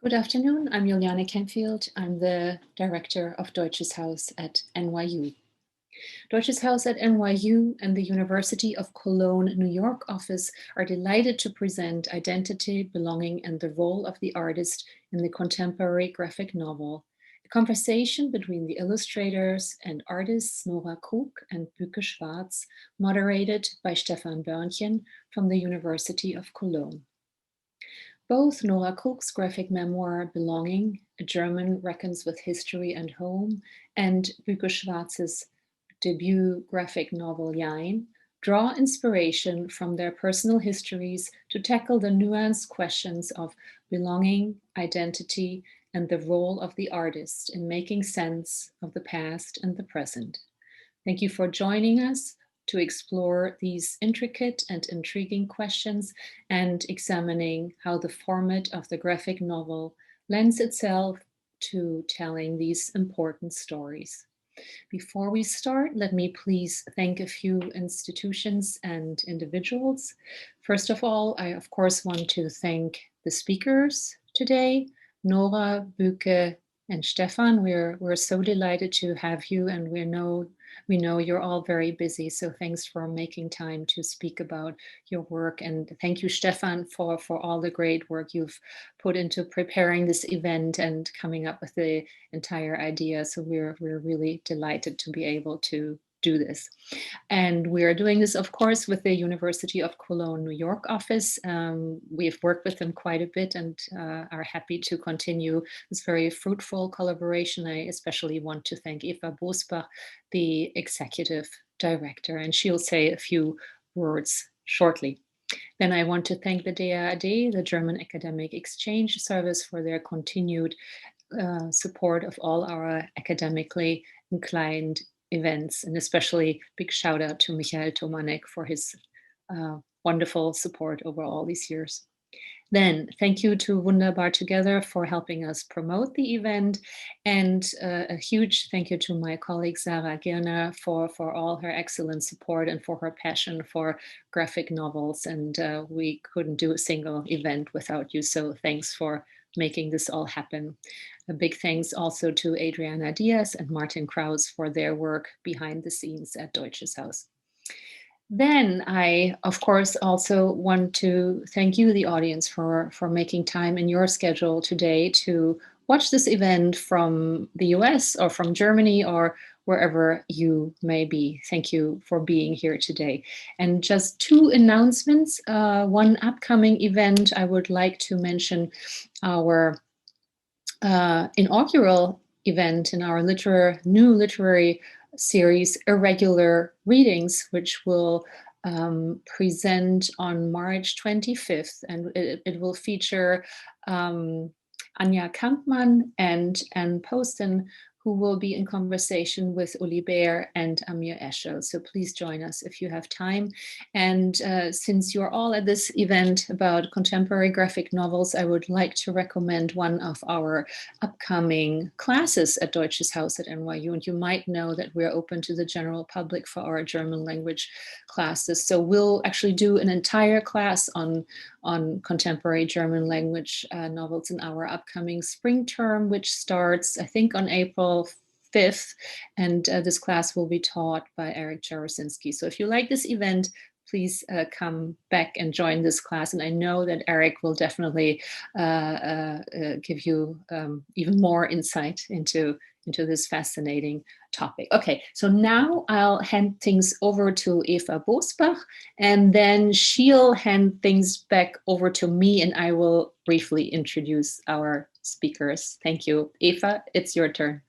Good afternoon. I'm Juliane Kempfield. I'm the director of Deutsches Haus at NYU. Deutsches Haus at NYU and the University of Cologne, New York office are delighted to present Identity, Belonging, and the Role of the Artist in the Contemporary Graphic Novel, a conversation between the illustrators and artists Nora Krug and Büke Schwarz, moderated by Stefan Börnchen from the University of Cologne. Both Nora Krug's graphic memoir, Belonging, A German Reckons with History and Home, and Büke Schwarz's debut graphic novel, Jein, draw inspiration from their personal histories to tackle the nuanced questions of belonging, identity, and the role of the artist in making sense of the past and the present. Thank you for joining us to explore these intricate and intriguing questions and examining how the format of the graphic novel lends itself to telling these important stories. Before we start, let me please thank a few institutions and individuals. First of all, I of course want to thank the speakers today, Nora, Büke, and Stefan. We're so delighted to have you, and we know you're all very busy, so thanks for making time to speak about your work. And thank you, Stefan, for all the great work you've put into preparing this event and coming up with the entire idea. So we're really delighted to be able to do this. And we are doing this, of course, with the University of Cologne, New York office. We've worked with them quite a bit and are happy to continue this very fruitful collaboration. I especially want to thank Eva Bosbach, the executive director, and she'll say a few words shortly. Then I want to thank the DAAD, the German Academic Exchange Service, for their continued support of all our academically inclined events, and especially big shout out to Michael Tomanek for his wonderful support over all these years. Then thank you to Wunderbar Together for helping us promote the event, and a huge thank you to my colleague Sarah Girner for all her excellent support and for her passion for graphic novels. And we couldn't do a single event without you, so thanks for making this all happen. A big thanks also to Adriana Diaz and Martin Kraus for their work behind the scenes at Deutsches Haus. Then I, of course, also want to thank you, the audience, for making time in your schedule today to watch this event from the US or from Germany or wherever you may be. Thank you for being here today. And just two announcements. One upcoming event, I would like to mention our inaugural event in our new literary series, Irregular Readings, which will present on March 25th, and it will feature Anja Kampmann and Anne Poston, who will be in conversation with Uli Baer and Amir Eshel. So please join us if you have time. And since you're all at this event about contemporary graphic novels, I would like to recommend one of our upcoming classes at Deutsches Haus at NYU. And you might know that we're open to the general public for our German language classes. So we'll actually do an entire class on contemporary German language novels in our upcoming spring term, which starts, I think, on April 5th. And this class will be taught by Eric Jarosinski. So if you like this event, please come back and join this class. And I know that Eric will definitely give you even more insight into this fascinating topic. Okay, so now I'll hand things over to Eva Bosbach, and then she'll hand things back over to me, and I will briefly introduce our speakers. Thank you. Eva, it's your turn.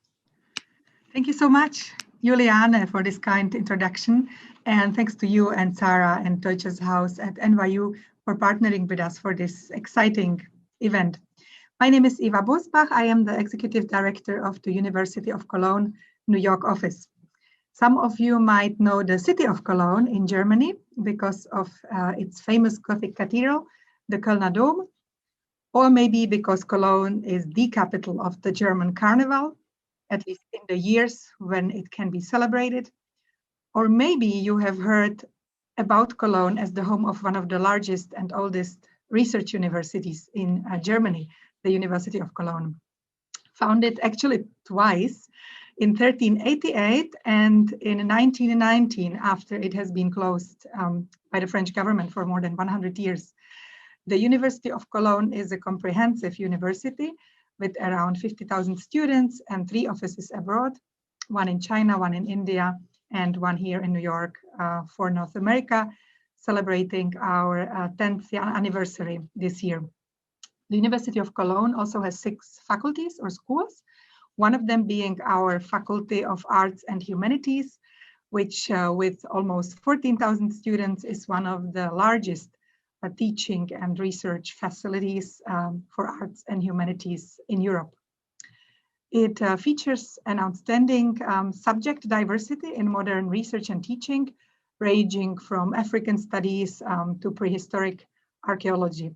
Thank you so much, Juliane, for this kind introduction. And thanks to you and Sarah and Deutsches Haus at NYU for partnering with us for this exciting event. My name is Eva Bosbach. I am the Executive Director of the University of Cologne, New York office. Some of you might know the city of Cologne in Germany because of its famous Gothic cathedral, the Kölner Dom, or maybe because Cologne is the capital of the German Carnival, at least in the years when it can be celebrated. Or maybe you have heard about Cologne as the home of one of the largest and oldest research universities in Germany, the University of Cologne. Founded actually twice, in 1388 and in 1919, after it has been closed by the French government for more than 100 years. The University of Cologne is a comprehensive university with around 50,000 students and 3 offices abroad, one in China, one in India, and one here in New York for North America, celebrating our 10th anniversary this year. The University of Cologne also has 6 faculties or schools, one of them being our Faculty of Arts and Humanities, which with almost 14,000 students is one of the largest teaching and research facilities for arts and humanities in Europe. It features an outstanding subject diversity in modern research and teaching, ranging from African studies to prehistoric archaeology.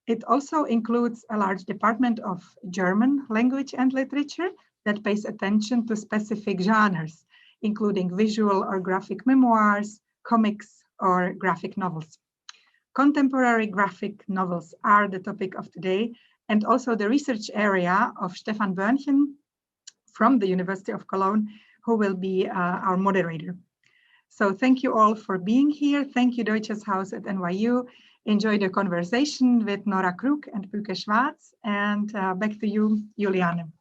It also includes a large department of German language and literature that pays attention to specific genres, including visual or graphic memoirs, comics, or graphic novels. Contemporary graphic novels are the topic of today, and also the research area of Stefan Börnchen from the University of Cologne, who will be our moderator. So thank you all for being here. Thank you, Deutsches Haus at NYU. Enjoy the conversation with Nora Krug and Büke Schwarz. And back to you, Juliane.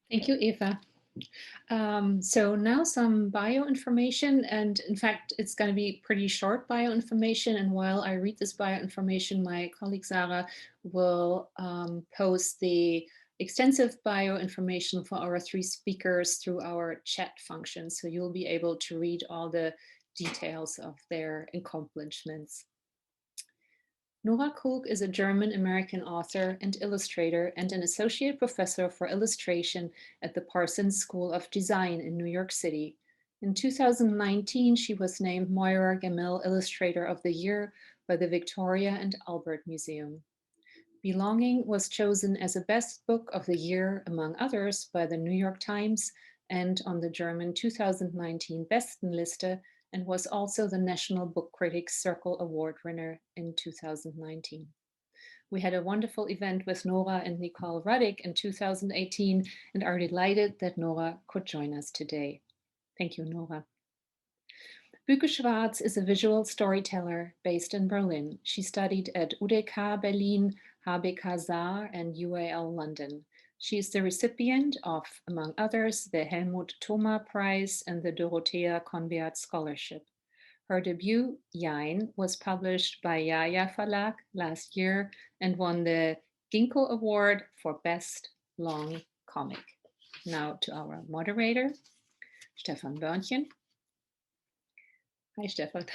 Thank you, Eva. So now some bio information, and in fact, it's going to be pretty short bio information. And while I read this bio information, my colleague Sarah will post the extensive bio information for our 3 speakers through our chat function. So you'll be able to read all the details of their accomplishments. Nora Krug is a German-American author and illustrator and an associate professor for illustration at the Parsons School of Design in New York City. In 2019, she was named Moira Gamil Illustrator of the Year by the Victoria and Albert Museum. Belonging was chosen as a Best Book of the Year, among others, by the New York Times and on the German 2019 Bestenliste, and was also the National Book Critics Circle Award winner in 2019. We had a wonderful event with Nora and Nicole Ruddick in 2018 and are delighted that Nora could join us today. Thank you, Nora. Büke Schwarz is a visual storyteller based in Berlin. She studied at UDK Berlin, HBK Saar, and UAL London. She is the recipient of, among others, the Helmut Thoma Prize and the Dorothea Conveat Scholarship. Her debut, Jein, was published by Yaya Verlag last year and won the Ginkgo Award for Best Long Comic. Now to our moderator, Stefan Börnchen. Hi, Stefan.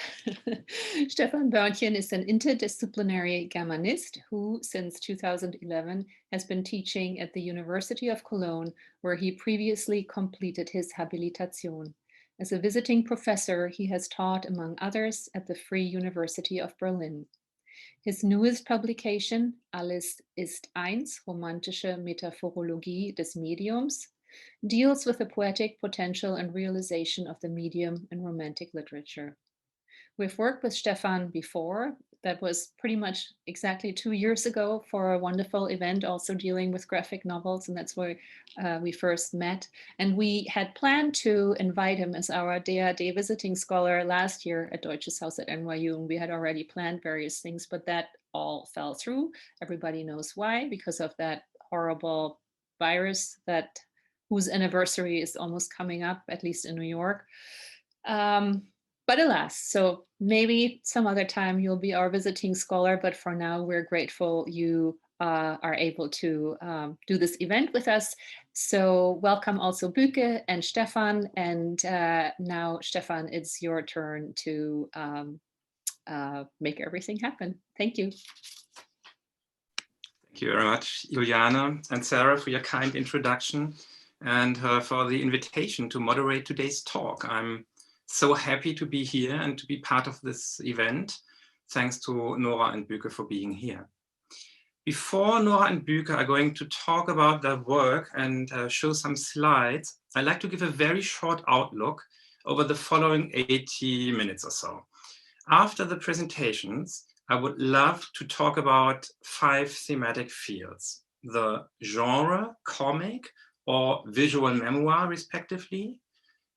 Stefan Börnchen is an interdisciplinary Germanist who, since 2011, has been teaching at the University of Cologne, where he previously completed his Habilitation. As a visiting professor, he has taught, among others, at the Free University of Berlin. His newest publication, Alles ist eins, romantische Metaphorologie des Mediums, deals with the poetic potential and realization of the medium in romantic literature. We've worked with Stefan before. That was pretty much exactly 2 years ago for a wonderful event also dealing with graphic novels, and that's where we first met. And we had planned to invite him as our DAD visiting scholar last year at Deutsches Haus at NYU, and we had already planned various things, but that all fell through. Everybody knows why, because of that horrible virus whose anniversary is almost coming up, at least in New York. But alas, so maybe some other time you'll be our visiting scholar, but for now we're grateful you are able to do this event with us. So welcome also Büke and Stefan, and now Stefan, it's your turn to make everything happen. Thank you. Thank you very much, Juliana and Sarah, for your kind introduction and for the invitation to moderate today's talk. I'm so happy to be here and to be part of this event. Thanks to Nora and Büke for being here. Before Nora and Büke are going to talk about their work and show some slides, I'd like to give a very short outlook over the following 80 minutes or so. After the presentations, I would love to talk about 5 thematic fields: the genre, comic, or visual memoir, respectively,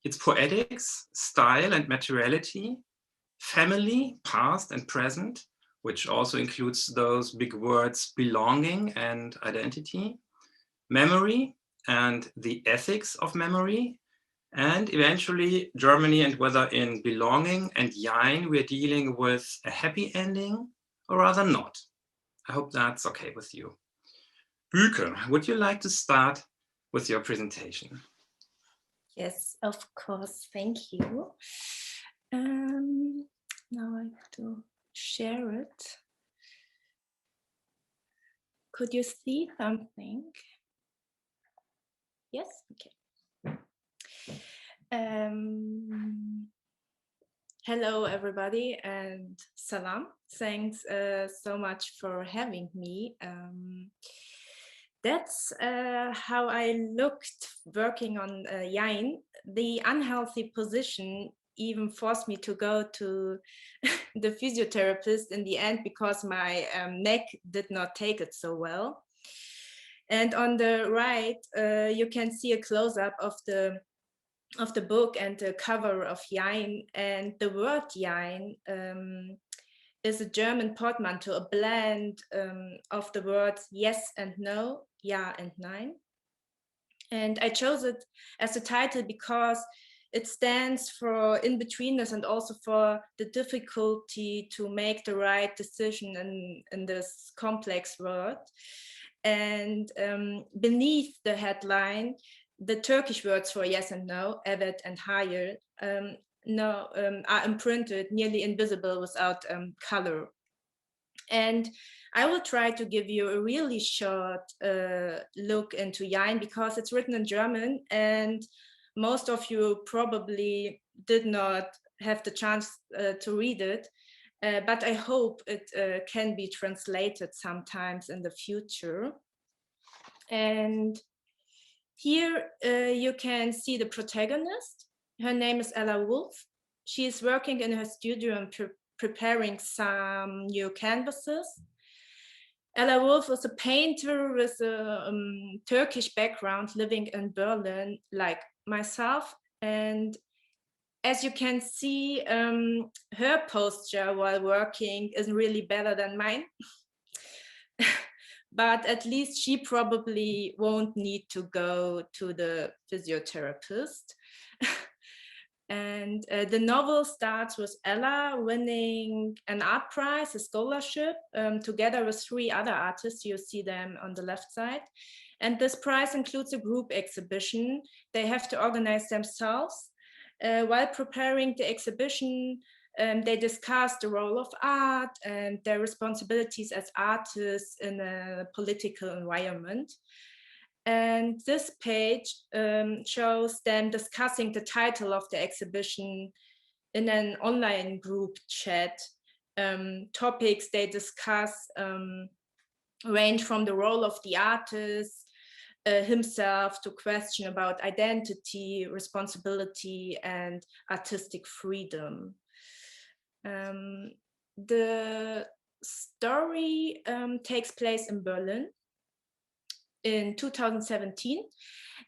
its poetics, style and materiality, family, past and present, which also includes those big words belonging and identity, memory and the ethics of memory, and eventually Germany and whether in belonging and Jein we're dealing with a happy ending or rather not. I hope that's okay with you. Büke, would you like to start with your presentation? Yes, of course, thank you. Now I have to share it. Could you see something? Yes, okay. Hello, everybody, and salam. Thanks so much for having me. That's how I looked working on Jein. The unhealthy position even forced me to go to the physiotherapist in the end because my neck did not take it so well. And on the right, you can see a close-up of the book and the cover of Jein. And the word Jein is a German portmanteau, a blend of the words yes and no, ja and nein. And I chose it as a title because it stands for in-betweenness and also for the difficulty to make the right decision in this complex world. And beneath the headline, the Turkish words for yes and no, evet and hayır, are imprinted, nearly invisible without color. And I will try to give you a really short look into Jein because it's written in German and most of you probably did not have the chance to read it, but I hope it can be translated sometimes in the future. And here you can see the protagonist. Her name is Ella Wolf. She is working in her studio and preparing some new canvases. Ella Wolf is a painter with a Turkish background living in Berlin, like myself. And as you can see, her posture while working is really better than mine. But at least she probably won't need to go to the physiotherapist. And the novel starts with Ella winning an art prize, a scholarship, together with 3 other artists. You see them on the left side. And this prize includes a group exhibition. They have to organize themselves. While preparing the exhibition, they discuss the role of art and their responsibilities as artists in a political environment. And this page shows them discussing the title of the exhibition in an online group chat. Topics they discuss range from the role of the artist himself to question about identity, responsibility, and artistic freedom. The story takes place in Berlin in 2017,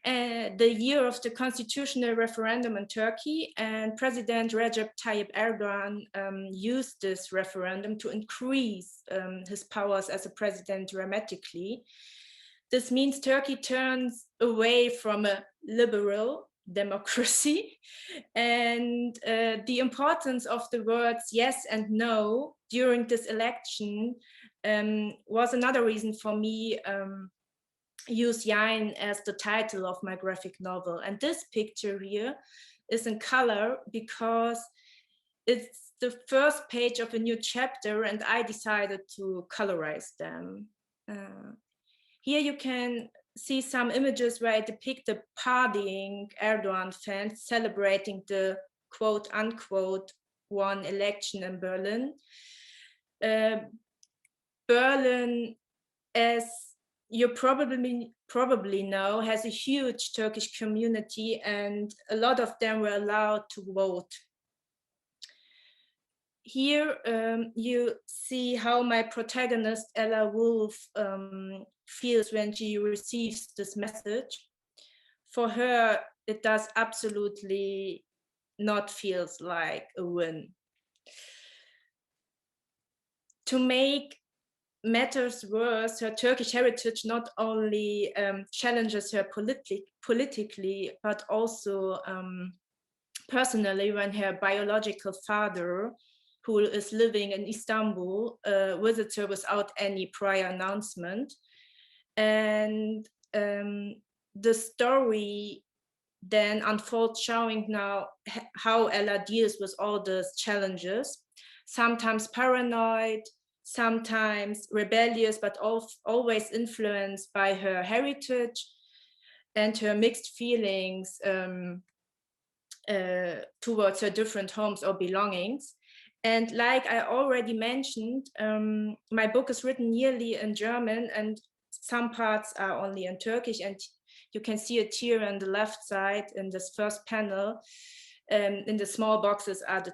the year of the constitutional referendum in Turkey, and President Recep Tayyip Erdogan used this referendum to increase his powers as a president dramatically. This means Turkey turns away from a liberal democracy, and the importance of the words yes and no during this election was another reason for me use Jein as the title of my graphic novel. And this picture here is in color because it's the first page of a new chapter and I decided to colorize them. Here you can see some images where I depict the partying Erdogan fans celebrating the quote unquote won election in Berlin. Berlin, as you probably know, has a huge Turkish community and a lot of them were allowed to vote. here you see how my protagonist, Ella Wolf, feels when she receives this message. For her, it does absolutely not feels like a win. To make matters worse, her Turkish heritage not only challenges her politically, but also personally, when her biological father, who is living in Istanbul, visits her without any prior announcement. And the story then unfolds, showing now how Ella deals with all those challenges, sometimes paranoid, sometimes rebellious, but always influenced by her heritage and her mixed feelings towards her different homes or belongings. And like I already mentioned, my book is written nearly in German and some parts are only in Turkish. And you can see it here on the left side in this first panel. In the small boxes are the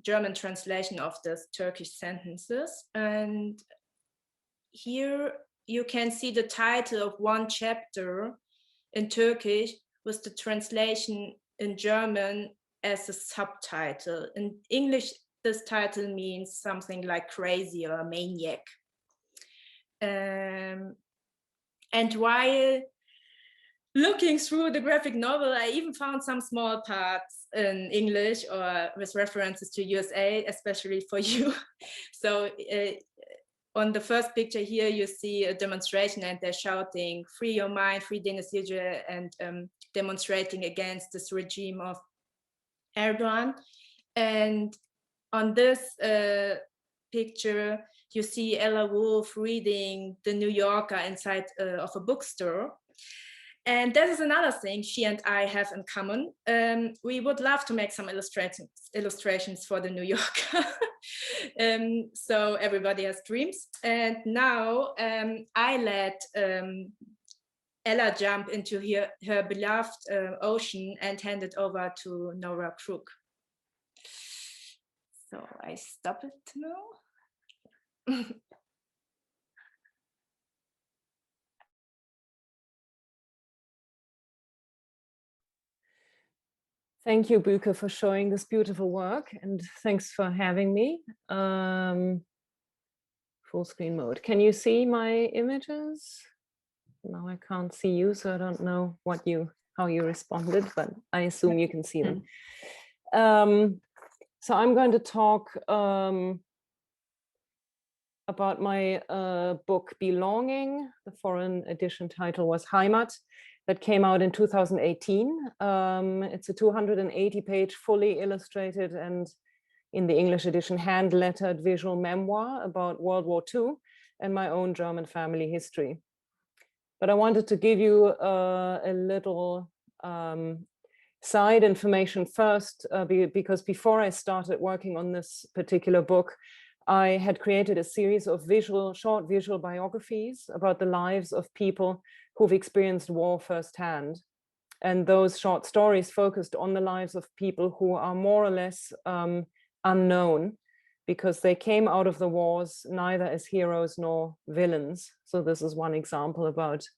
German translation of the Turkish sentences. And here you can see the title of one chapter in Turkish with the translation in German as a subtitle. In English, this title means something like crazy or maniac. And while looking through the graphic novel, I even found some small parts in English or with references to USA, especially for you. So on the first picture here, you see a demonstration and they're shouting, "Free your mind, free Deniz Yüce," and demonstrating against this regime of Erdogan. And on this picture, you see Ella Wolf reading The New Yorker inside of a bookstore. And that is another thing she and I have in common. We would love to make some illustrations for The New Yorker. So everybody has dreams. And now I let Ella jump into her beloved ocean and hand it over to Nora Krug. So I stop it now. Thank you, Büke, for showing this beautiful work, and thanks for having me. Full screen mode. Can you see my images? No, I can't see you, so I don't know how you responded, but I assume you can see them. So I'm going to talk about my book Belonging. The foreign edition title was Heimat, that came out in 2018. It's a 280-page, fully illustrated, and in the English edition, hand-lettered visual memoir about World War II and my own German family history. But I wanted to give you a little side information first, because before I started working on this particular book, I had created a series of short visual biographies about the lives of people who've experienced war firsthand. And those short stories focused on the lives of people who are more or less unknown, because they came out of the wars neither as heroes nor villains. So this is one example about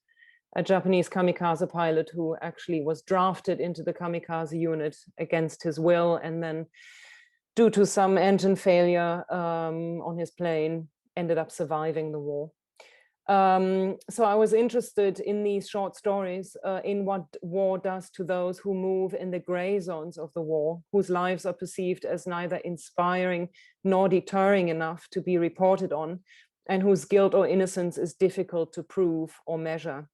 a Japanese kamikaze pilot who actually was drafted into the kamikaze unit against his will, and then due to some engine failure on his plane, ended up surviving the war. So I was interested in these short stories, in what war does to those who move in the gray zones of the war, whose lives are perceived as neither inspiring nor deterring enough to be reported on, and whose guilt or innocence is difficult to prove or measure.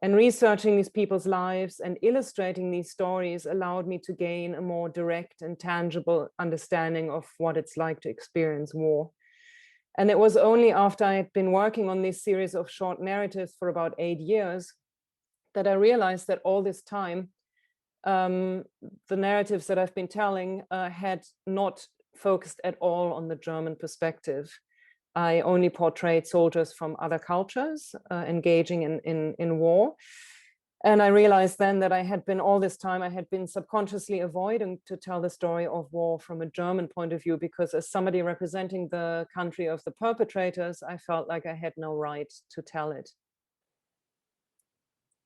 And researching these people's lives and illustrating these stories allowed me to gain a more direct and tangible understanding of what it's like to experience war. And it was only after I had been working on this series of short narratives for about 8 years that I realized that all this time, the narratives that I've been telling had not focused at all on the German perspective. I only portrayed soldiers from other cultures engaging in war. And I realized then that all this time, I had been subconsciously avoiding to tell the story of war from a German point of view, because as somebody representing the country of the perpetrators, I felt like I had no right to tell it.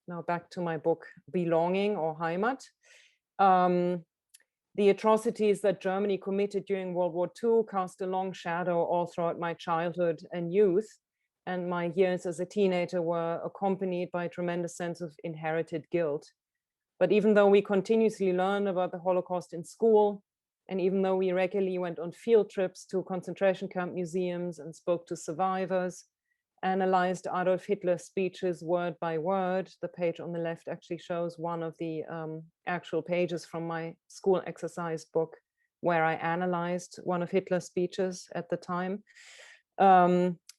Now back to my book, Belonging or Heimat. The atrocities that Germany committed during World War II cast a long shadow all throughout my childhood and youth. And my years as a teenager were accompanied by a tremendous sense of inherited guilt. But even though we continuously learned about the Holocaust in school, and even though we regularly went on field trips to concentration camp museums and spoke to survivors, analyzed Adolf Hitler's speeches word by word, the page on the left actually shows one of the actual pages from my school exercise book, where I analyzed one of Hitler's speeches at the time.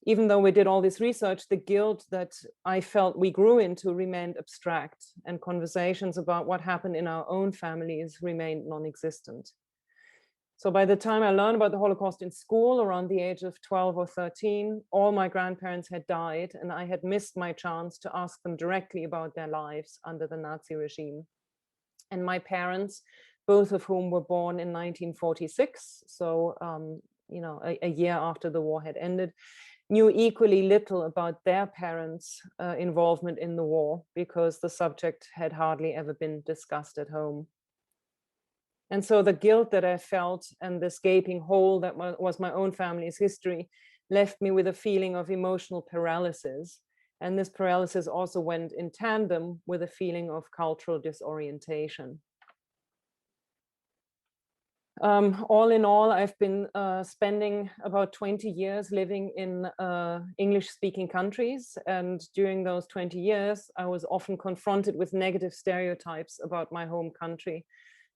Even though we did all this research, the guilt that I felt we grew into remained abstract, and conversations about what happened in our own families remained non-existent. So by the time I learned about the Holocaust in school, around the age of 12 or 13, all my grandparents had died, and I had missed my chance to ask them directly about their lives under the Nazi regime. And my parents, both of whom were born in 1946, so a year after the war had ended, knew equally little about their parents' involvement in the war, because the subject had hardly ever been discussed at home. And so the guilt that I felt and this gaping hole that was my own family's history left me with a feeling of emotional paralysis. And this paralysis also went in tandem with a feeling of cultural disorientation. All in all, I've been spending about 20 years living in English-speaking countries. And during those 20 years, I was often confronted with negative stereotypes about my home country.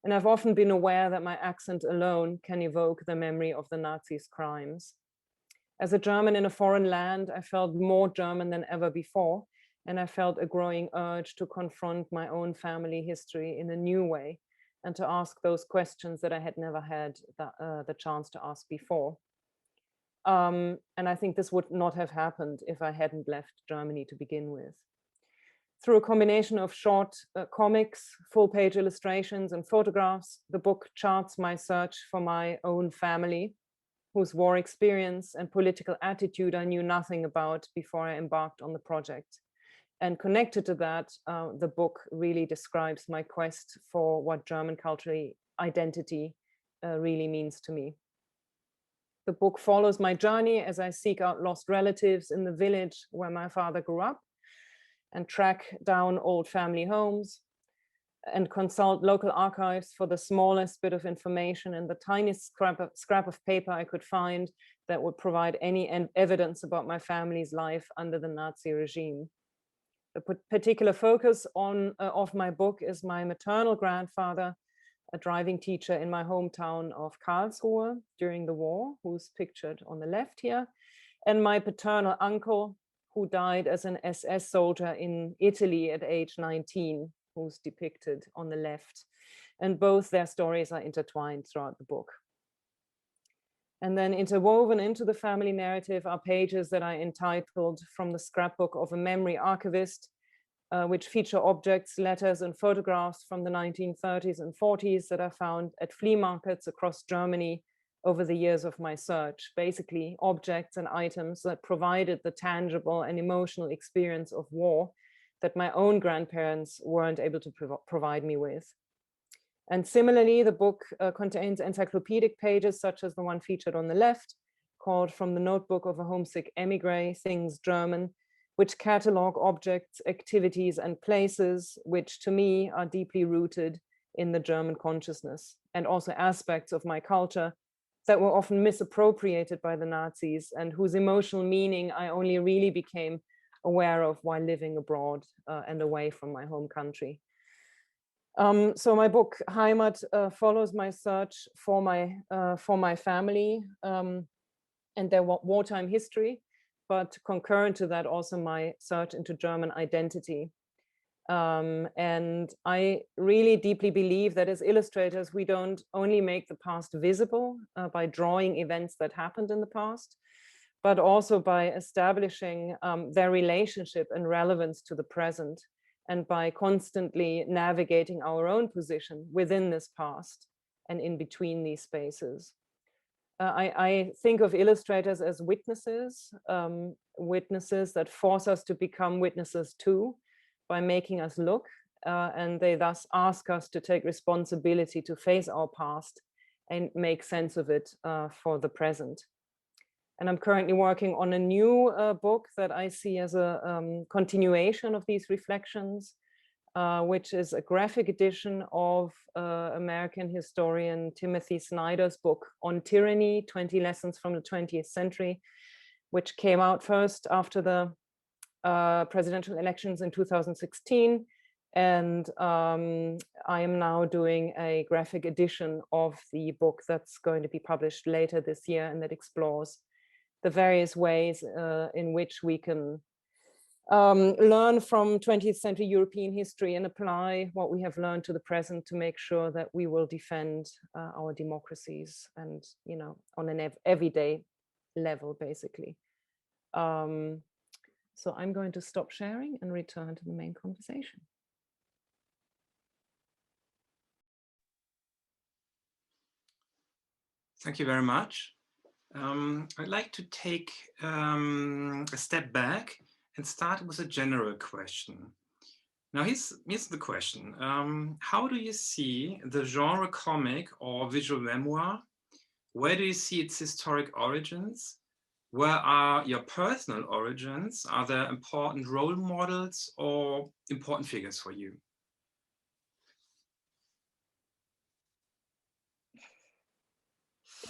And I've often been aware that my accent alone can evoke the memory of the Nazis' crimes. As a German in a foreign land, I felt more German than ever before. And I felt a growing urge to confront my own family history in a new way, and to ask those questions that I had never had the chance to ask before. And I think this would not have happened if I hadn't left Germany to begin with. Through a combination of short comics, full-page illustrations, and photographs, the book charts my search for my own family, whose war experience and political attitude I knew nothing about before I embarked on the project. And connected to that, the book really describes my quest for what German cultural identity really means to me. The book follows my journey as I seek out lost relatives in the village where my father grew up, and track down old family homes, and consult local archives for the smallest bit of information and the tiniest scrap of paper I could find that would provide any evidence about my family's life under the Nazi regime. The particular focus of my book is my maternal grandfather, a driving teacher in my hometown of Karlsruhe during the war, who's pictured on the left here, and my paternal uncle, who died as an SS soldier in Italy at age 19, who's depicted on the left. And both their stories are intertwined throughout the book. And then interwoven into the family narrative are pages that I entitled From the Scrapbook of a Memory Archivist, which feature objects, letters, and photographs from the 1930s and 40s that I found at flea markets across Germany over the years of my search. Basically, objects and items that provided the tangible and emotional experience of war that my own grandparents weren't able to provide me with. And similarly, the book contains encyclopedic pages such as the one featured on the left, called From the Notebook of a Homesick Emigre, Things German, which catalog objects, activities, and places which to me are deeply rooted in the German consciousness, and also aspects of my culture that were often misappropriated by the Nazis and whose emotional meaning I only really became aware of while living abroad and away from my home country. So my book Heimat follows my search for my family and their wartime history, but concurrent to that also my search into German identity. And I really deeply believe that as illustrators, we don't only make the past visible by drawing events that happened in the past, but also by establishing their relationship and relevance to the present, and by constantly navigating our own position within this past and in between these spaces. I think of illustrators as witnesses, witnesses that force us to become witnesses too, by making us look, and they thus ask us to take responsibility to face our past and make sense of it for the present. And I'm currently working on a new book that I see as a continuation of these reflections, which is a graphic edition of American historian Timothy Snyder's book on tyranny, 20 lessons from the 20th century, which came out first after the presidential elections in 2016. And I am now doing a graphic edition of the book that's going to be published later this year, and that explores the various ways in which we can learn from 20th century European history and apply what we have learned to the present to make sure that we will defend our democracies, and, you know, on an everyday level, basically. So I'm going to stop sharing and return to the main conversation. Thank you very much. I'd like to take a step back and start with a general question. Now, here's the question. How do you see the genre comic or visual memoir? Where do you see its historic origins? Where are your personal origins? Are there important role models or important figures for you?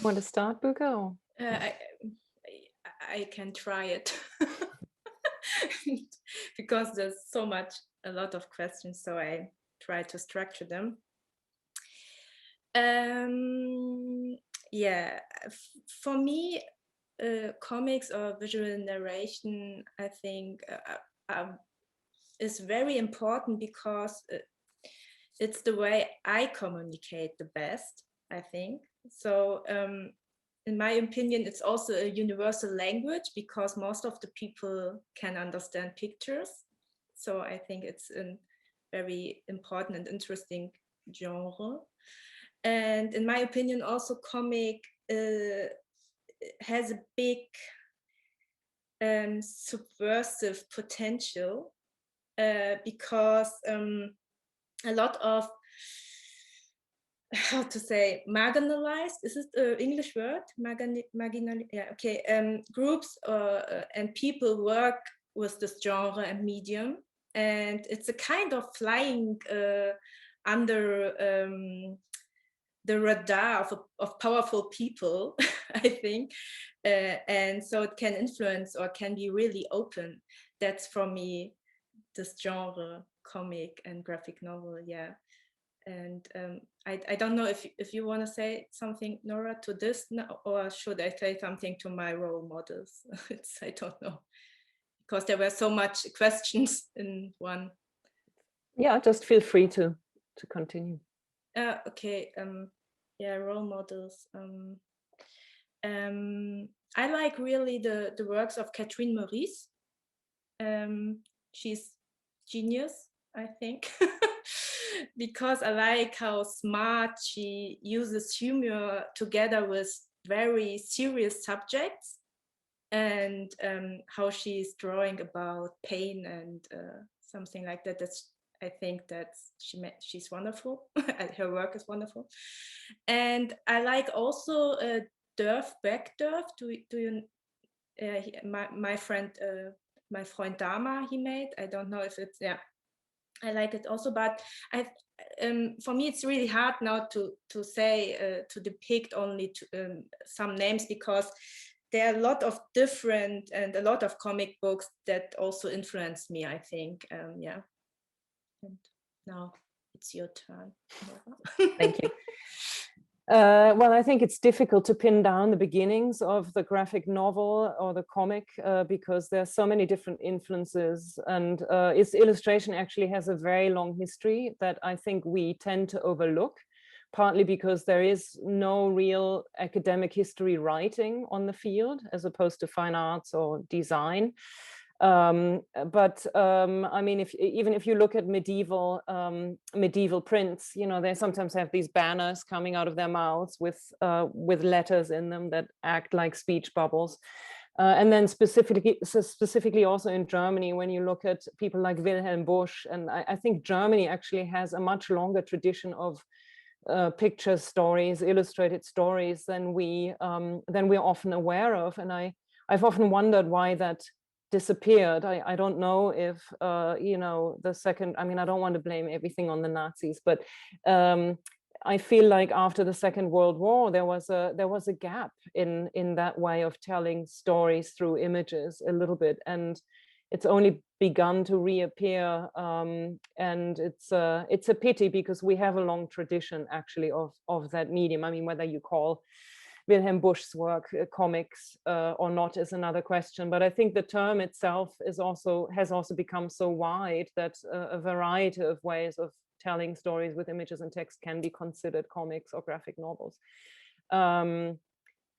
Want to start, Büke? I can try it because there's a lot of questions, so I try to structure them. Yeah, for me, comics or visual narration, I think, is very important because it's the way I communicate the best, I think. So in my opinion, it's also a universal language because most of the people can understand pictures. So I think it's a very important and interesting genre. And in my opinion, also comic has a big subversive potential because a lot of, how to say, marginalized, is it an English word? Marginal, yeah, okay. Groups and people work with this genre and medium, and it's a kind of flying under the radar of powerful people, I think, and so it can influence or can be really open. That's for me this genre, comic and graphic novel, yeah. And I don't know if you want to say something, Nora, to this, or should I say something to my role models? I don't know, because there were so much questions in one. Yeah, just feel free to continue. Okay, yeah, role models. I like really the works of Catherine Maurice. She's genius, I think. Because I like how smart she uses humor together with very serious subjects, and how she's drawing about pain and something like that. I think that she's wonderful. Her work is wonderful. And I like also Derf Beckdorf. Do you? My friend Dama, he made. I don't know if it's, yeah. I like it also, but for me it's really hard now to say to depict only some names, because there are a lot of different and a lot of comic books that also influenced me, I think. Yeah. And now it's your turn. Thank you. Well, I think it's difficult to pin down the beginnings of the graphic novel or the comic because there are so many different influences, and its illustration actually has a very long history that I think we tend to overlook, partly because there is no real academic history writing on the field as opposed to fine arts or design. I mean, even if you look at medieval prints, you know, they sometimes have these banners coming out of their mouths with letters in them that act like speech bubbles. And then specifically also in Germany, when you look at people like Wilhelm Busch, and I think Germany actually has a much longer tradition of picture stories, illustrated stories than we're often aware of. And I've often wondered why that disappeared. I don't know if you know, the second, I mean, I don't want to blame everything on the Nazis, but I feel like after the Second World War, there was a gap in that way of telling stories through images a little bit, and it's only begun to reappear. And it's a pity, because we have a long tradition actually of that medium. I mean, whether you call Wilhelm Busch's work comics or not is another question, but I think the term itself has also become so wide that a variety of ways of telling stories with images and text can be considered comics or graphic novels.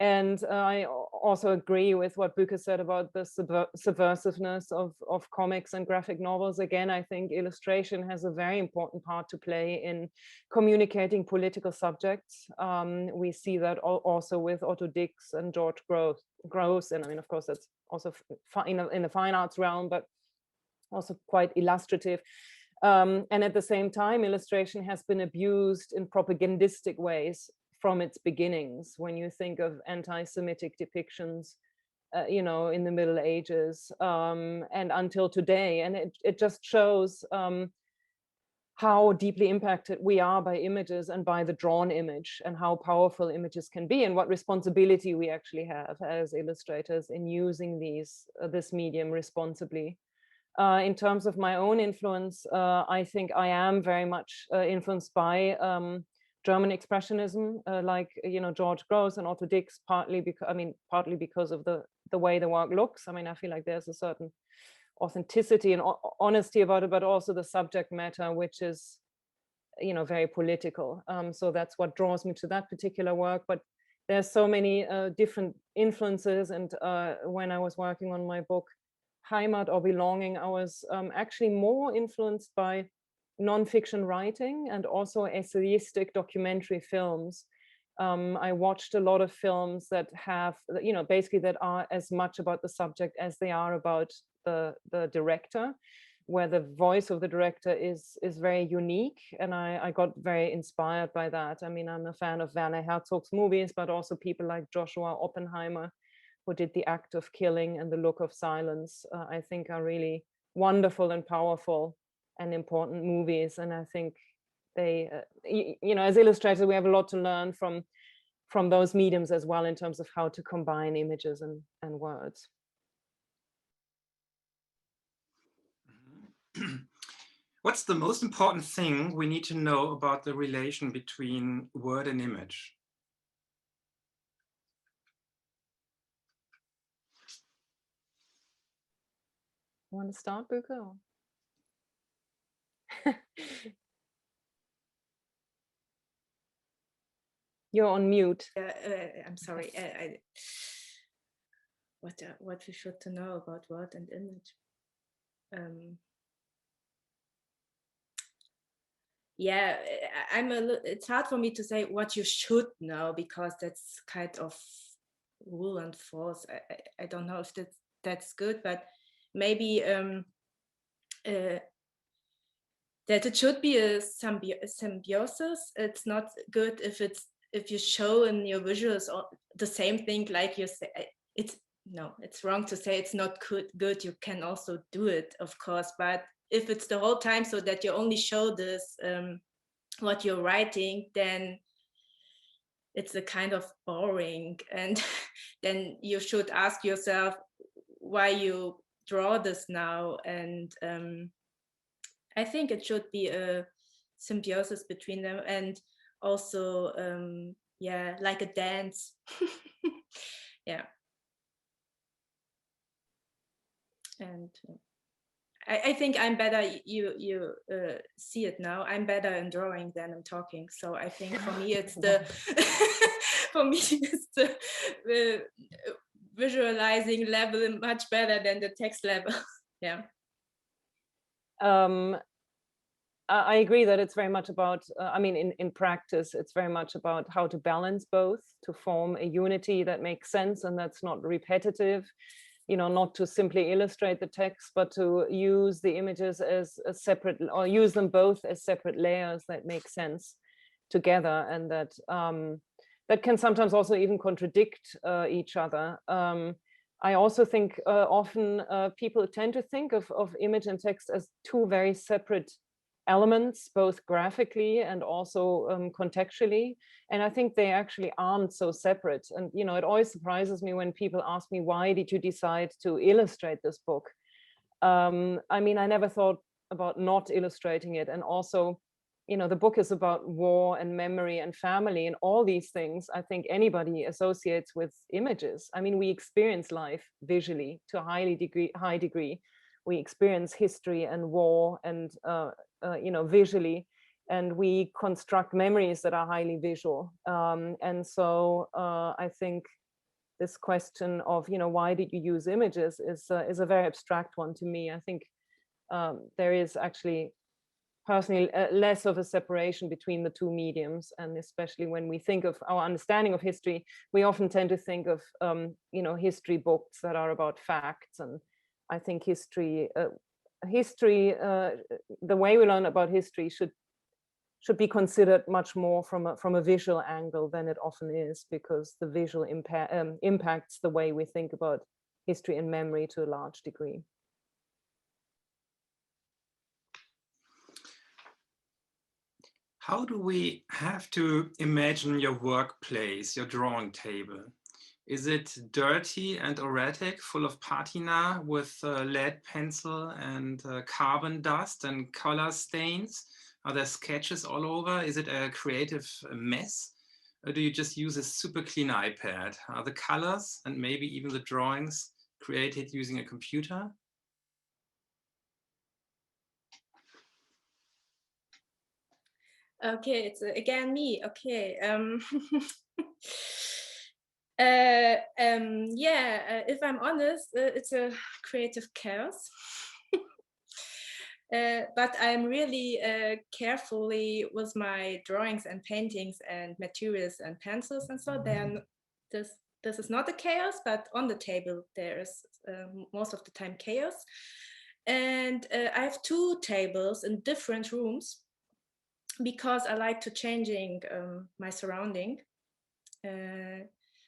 And I also agree with what Büke said about the subversiveness of comics and graphic novels. Again, I think illustration has a very important part to play in communicating political subjects. We see that also with Otto Dix and George Grosz, and I mean, of course, that's also in the fine arts realm, but also quite illustrative. And at the same time, illustration has been abused in propagandistic ways from its beginnings. When you think of anti-Semitic depictions, you know, in the Middle Ages and until today, and it just shows how deeply impacted we are by images and by the drawn image, and how powerful images can be, and what responsibility we actually have as illustrators in using this medium responsibly. In terms of my own influence, I think I am very much influenced by German expressionism, like, you know, George Grosz and Otto Dix, partly because of the way the work looks. I mean, I feel like there's a certain authenticity and honesty about it, but also the subject matter, which is, you know, very political. So that's what draws me to that particular work. But there's so many different influences, and when I was working on my book Heimat or Belonging, I was actually more influenced by nonfiction writing and also essayistic documentary films. I watched a lot of films that have, you know, basically that are as much about the subject as they are about the director, where the voice of the director is very unique, and I got very inspired by that. I mean, I'm a fan of Werner Herzog's movies, but also people like Joshua Oppenheimer, who did The Act of Killing and The Look of Silence, I think are really wonderful and powerful and important movies. And I think they, you know, as illustrators, we have a lot to learn from those mediums as well, in terms of how to combine images and words. What's the most important thing we need to know about the relation between word and image? Want to start, Büke? You're on mute. I'm sorry. What we should to know about word and image. Yeah, it's hard for me to say what you should know, because that's kind of rule and force. I don't know if that's good, but maybe that it should be a symbiosis. It's not good if you show in your visuals the same thing, like you say. It's wrong to say it's not good. You can also do it, of course, but if it's the whole time so that you only show this what you're writing, then it's a kind of boring, and then you should ask yourself why you draw this now. And I think it should be a symbiosis between them, and also like a dance. Yeah. And I think I'm better. You see it now. I'm better in drawing than in talking. So I think for me it's the visualizing level much better than the text level. Yeah. I agree that it's very much about, I mean, in practice, it's very much about how to balance both, to form a unity that makes sense and that's not repetitive, you know, not to simply illustrate the text, but to use the images as a separate, or use them both as separate layers that make sense together, and that that can sometimes also even contradict each other. I also think often people tend to think of image and text as two very separate elements, both graphically and also contextually. And I think they actually aren't so separate. And, you know, it always surprises me when people ask me, why did you decide to illustrate this book? I mean, I never thought about not illustrating it. And also, you know, the book is about war and memory and family and all these things I think anybody associates with images. I mean, we experience life visually to a high degree. We experience history and war and you know, visually, and we construct memories that are highly visual. And so I think this question of, you know, why did you use images is a very abstract one to me. I think there is actually personally less of a separation between the two mediums, and especially when we think of our understanding of history, we often tend to think of you know, history books that are about facts. And I think history, the way we learn about history should be considered much more from a visual angle than it often is, because the visual impacts the way we think about history and memory to a large degree. How do we have to imagine your workplace, your drawing table? Is it dirty and erratic, full of patina with lead pencil and carbon dust and color stains? Are there sketches all over? Is it a creative mess? Or do you just use a super clean iPad? Are the colors and maybe even the drawings created using a computer? Okay, it's again me. Okay. Yeah, if I'm honest, it's a creative chaos. But I'm really carefully with my drawings and paintings and materials and pencils and so. Then this is not a chaos, but on the table there's most of the time chaos. And I have two tables in different rooms, because I like to changing my surrounding.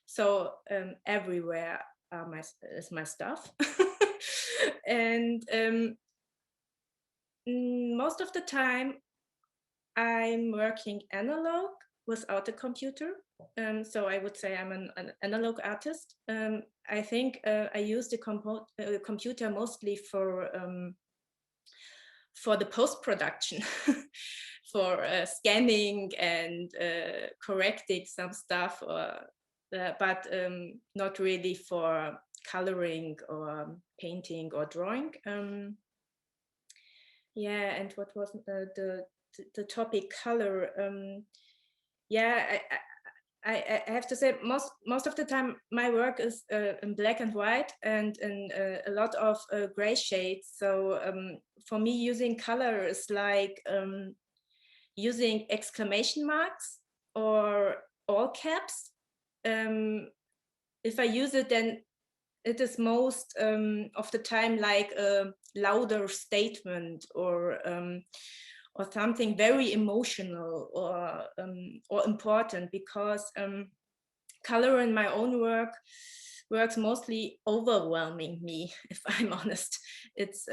So everywhere is my stuff. And most of the time I'm working analog without a computer. So I would say I'm an analog artist. I think I use the computer mostly for the post-production, for scanning and correcting some stuff, but not really for coloring or painting or drawing. Yeah, and what was the topic, color? Yeah, I have to say most of the time my work is in black and white and in a lot of gray shades. So for me, using color is like using exclamation marks or all caps. If I use it, then it is most of the time like a louder statement or something very emotional or important, because color in my own work works mostly overwhelming me, if I'm honest. It's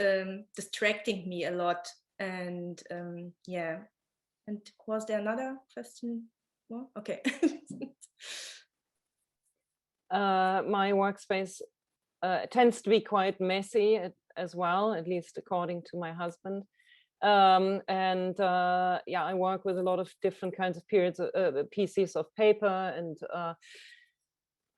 distracting me a lot. And yeah. And was there another question? Well, okay. My workspace tends to be quite messy as well, at least according to my husband. Yeah, I work with a lot of different kinds of pieces of paper and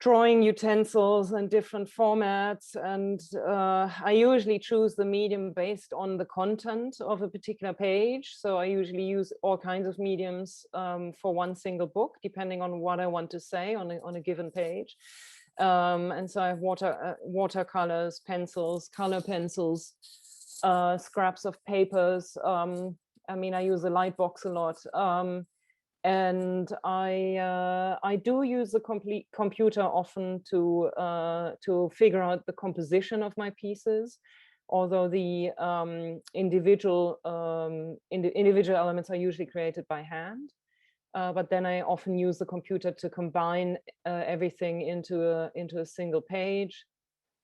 drawing utensils and different formats. And I usually choose the medium based on the content of a particular page. So I usually use all kinds of mediums for one single book, depending on what I want to say on a given page. And so I have watercolors, pencils, color pencils, scraps of papers. I mean, I use a light box a lot. And I do use the computer often to figure out the composition of my pieces, although the individual elements are usually created by hand. But then I often use the computer to combine everything into a single page.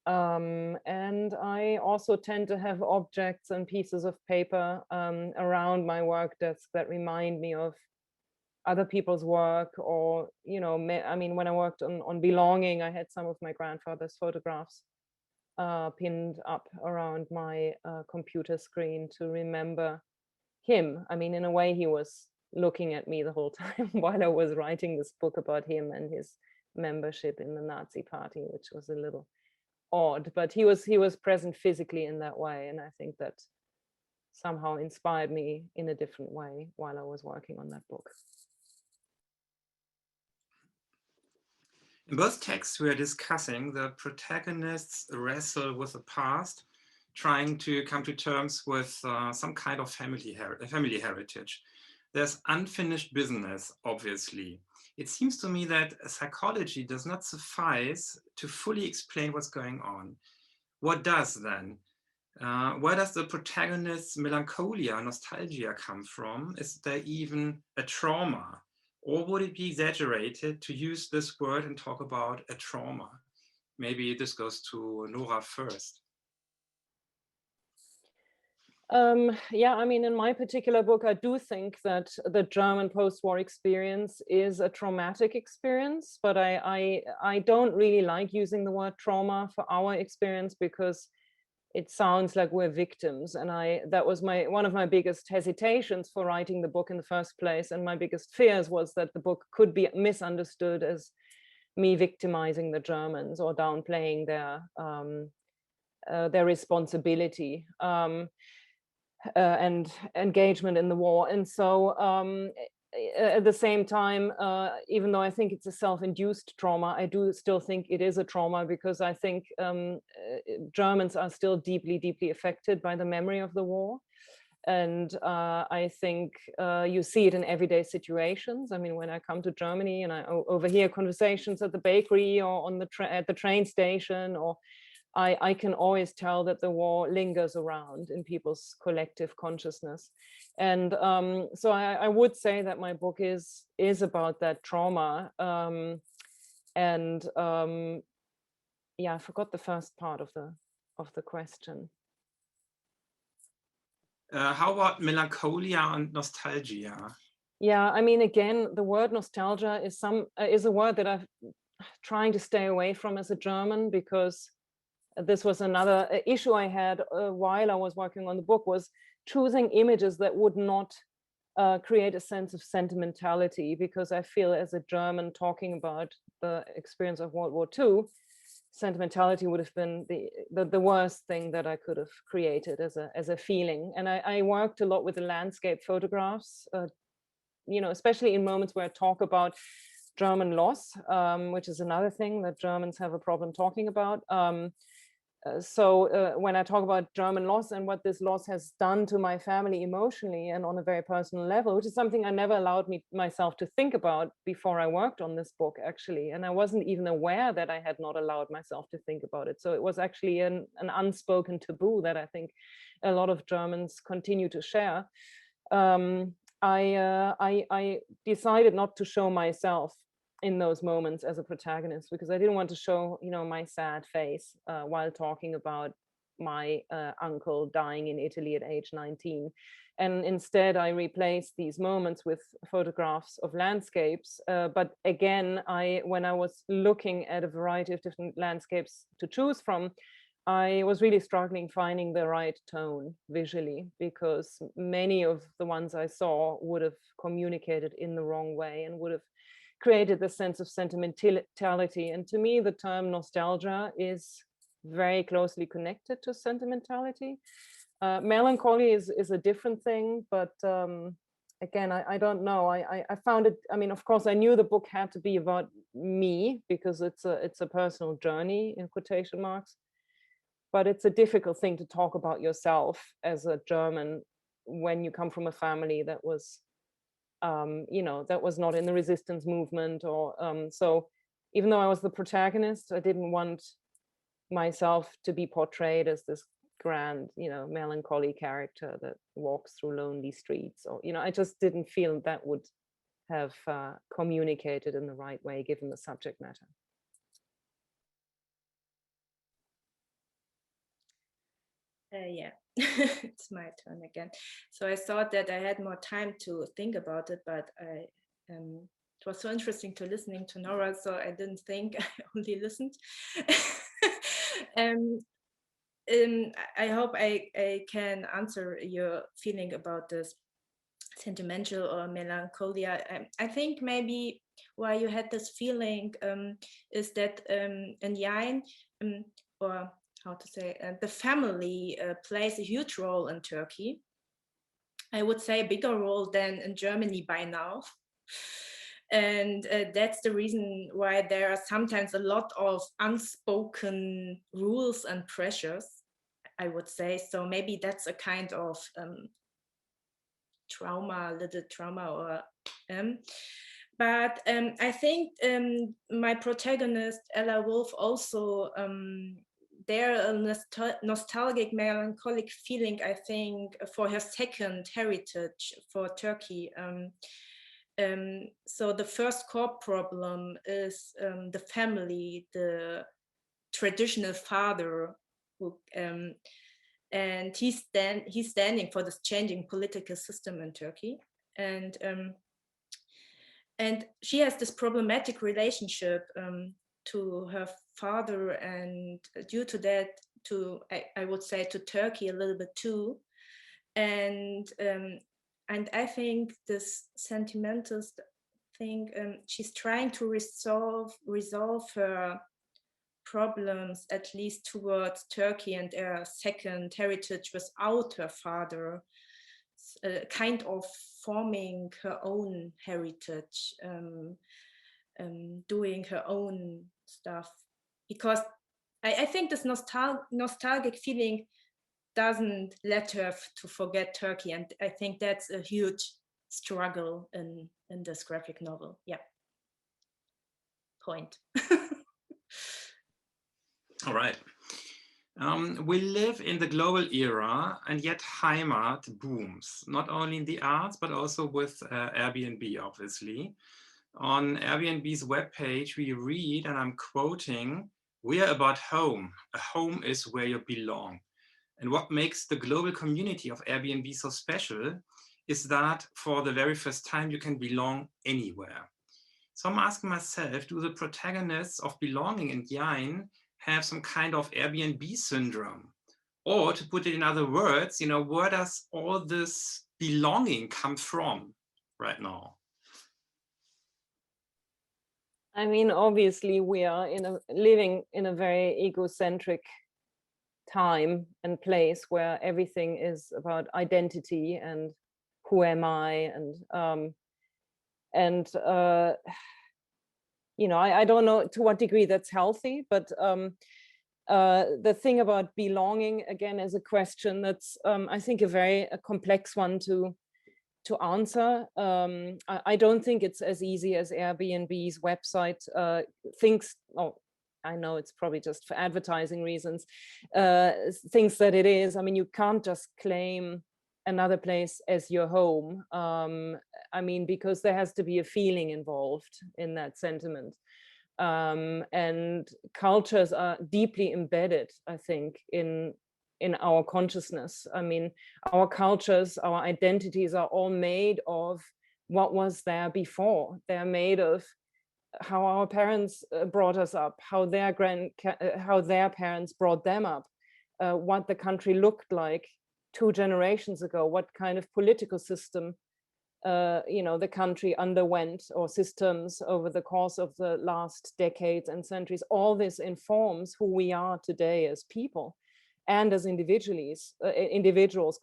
And I also tend to have objects and pieces of paper around my work desk that remind me of other people's work, or, you know, I mean, when I worked on Belonging, I had some of my grandfather's photographs pinned up around my computer screen to remember him. I mean, in a way, he was looking at me the whole time while I was writing this book about him and his membership in the Nazi party, which was a little odd, but he was present physically in that way. And I think that somehow inspired me in a different way while I was working on that book. In both texts we are discussing, the protagonists wrestle with the past, trying to come to terms with some kind of family heritage. There's unfinished business, obviously. It seems to me that psychology does not suffice to fully explain what's going on. What does then? Where does the protagonist's melancholia, nostalgia come from? Is there even a trauma? Or would it be exaggerated to use this word and talk about a trauma? Maybe this goes to Nora first. Yeah, I mean, in my particular book, I do think that the German post-war experience is a traumatic experience, but I don't really like using the word trauma for our experience because it sounds like we're victims. And that was one of my biggest hesitations for writing the book in the first place. And my biggest fears was that the book could be misunderstood as me victimizing the Germans or downplaying their responsibility and engagement in the war. And so at the same time, even though I think it's a self-induced trauma, I do still think it is a trauma because I think Germans are still deeply, deeply affected by the memory of the war. And I think you see it in everyday situations. I mean, when I come to Germany and I overhear conversations at the bakery or at the train station, or I can always tell that the war lingers around in people's collective consciousness. And so I would say that my book is about that trauma. Yeah, I forgot the first part of the question. How about melancholia and nostalgia? Yeah, I mean, again, the word nostalgia is a word that I'm trying to stay away from as a German, because this was another issue I had while I was working on the book, was choosing images that would not create a sense of sentimentality, because I feel as a German talking about the experience of World War II, sentimentality would have been the worst thing that I could have created as a feeling. And I worked a lot with the landscape photographs, you know, especially in moments where I talk about German loss, which is another thing that Germans have a problem talking about. So when I talk about German loss and what this loss has done to my family emotionally and on a very personal level, which is something I never allowed myself to think about before I worked on this book, actually. And I wasn't even aware that I had not allowed myself to think about it. So it was actually an unspoken taboo that I think a lot of Germans continue to share. I decided not to show myself in those moments as a protagonist, because I didn't want to show, you know, my sad face while talking about my uncle dying in Italy at age 19. And instead I replaced these moments with photographs of landscapes. But again, when I was looking at a variety of different landscapes to choose from, I was really struggling finding the right tone visually, because many of the ones I saw would have communicated in the wrong way and would have created the sense of sentimentality. And to me, the term nostalgia is very closely connected to sentimentality. Melancholy is a different thing, but again, I don't know. I found it, I mean, of course, I knew the book had to be about me because it's a personal journey in quotation marks, but it's a difficult thing to talk about yourself as a German when you come from a family that was, you know, that was not in the resistance movement, or so even though I was the protagonist, I didn't want myself to be portrayed as this grand, you know, melancholy character that walks through lonely streets, or, you know, I just didn't feel that would have communicated in the right way given the subject matter. Yeah, it's my turn again. So I thought that I had more time to think about it, but it was so interesting to listening to Nora, so I didn't think, I only listened. I hope I can answer your feeling about this sentimental or melancholia. I think maybe why you had this feeling is that in Jein, or how to say, the family plays a huge role in Turkey. I would say a bigger role than in Germany by now. And that's the reason why there are sometimes a lot of unspoken rules and pressures, I would say. So maybe that's a kind of trauma, little trauma, or but I think my protagonist Ella Wolf also there a nostalgic melancholic feeling, I think, for her second heritage for Turkey. So the first core problem is the family, the traditional father, who and he's standing for this changing political system in Turkey, and she has this problematic relationship to her father, and due to that, to I would say to Turkey a little bit too, and I think this sentimental thing, she's trying to resolve her problems, at least towards Turkey and their second heritage, without her father, kind of forming her own heritage, doing her own stuff, because I think this nostalgic feeling doesn't let her to forget Turkey, and I think that's a huge struggle in this graphic novel. Yeah. Point. All right. We live in the global era, and yet Heimat booms, not only in the arts, but also with Airbnb, obviously. On Airbnb's webpage, we read, and I'm quoting, "We are about home. A home is where you belong." And what makes the global community of Airbnb so special is that for the very first time, you can belong anywhere. So I'm asking myself, do the protagonists of Belonging in Jein have some kind of Airbnb syndrome? Or to put it in other words, you know, where does all this belonging come from right now? I mean, obviously we are living in a very egocentric time and place where everything is about identity and who am I, and you know, I don't know to what degree that's healthy, but the thing about belonging, again, is a question that's I think a complex one to answer. I don't think it's as easy as Airbnb's website thinks. Oh, I know it's probably just for advertising reasons, thinks that it is. I mean, you can't just claim another place as your home. I mean, because there has to be a feeling involved in that sentiment. And cultures are deeply embedded, I think, in our consciousness. I mean, our cultures, our identities are all made of what was there before. They're made of how our parents brought us up, how their parents brought them up, what the country looked like 2 generations ago, what kind of political system you know, the country underwent, or systems over the course of the last decades and centuries. All this informs who we are today as people. and as individuals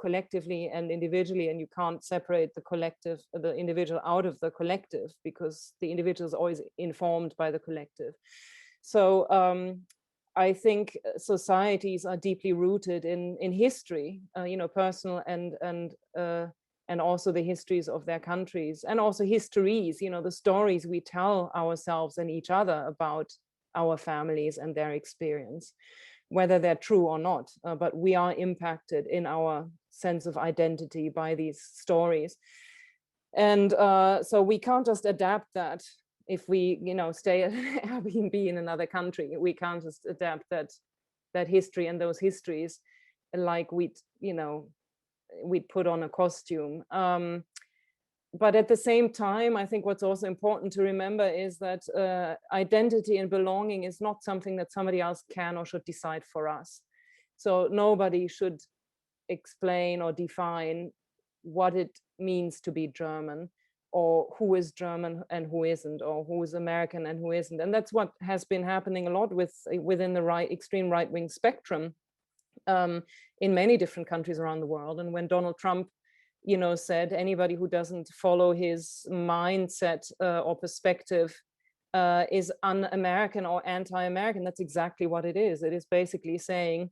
collectively and individually, and you can't separate the collective, the individual out of the collective, because the individual is always informed by the collective. So I think societies are deeply rooted in history, personal and also the histories of their countries, and also histories, the stories we tell ourselves and each other about our families and their experience, whether they're true or not, but we are impacted in our sense of identity by these stories. And so we can't just adapt that. If we, stay at Airbnb in another country, we can't just adapt that history and those histories like we'd put on a costume. But at the same time, I think what's also important to remember is that identity and belonging is not something that somebody else can or should decide for us. So nobody should explain or define what it means to be German, or who is German and who isn't, or who is American and who isn't. And that's what has been happening a lot within the extreme right-wing spectrum in many different countries around the world. And when Donald Trump, said anybody who doesn't follow his mindset or perspective is un-American or anti-American, that's exactly what it is. It is basically saying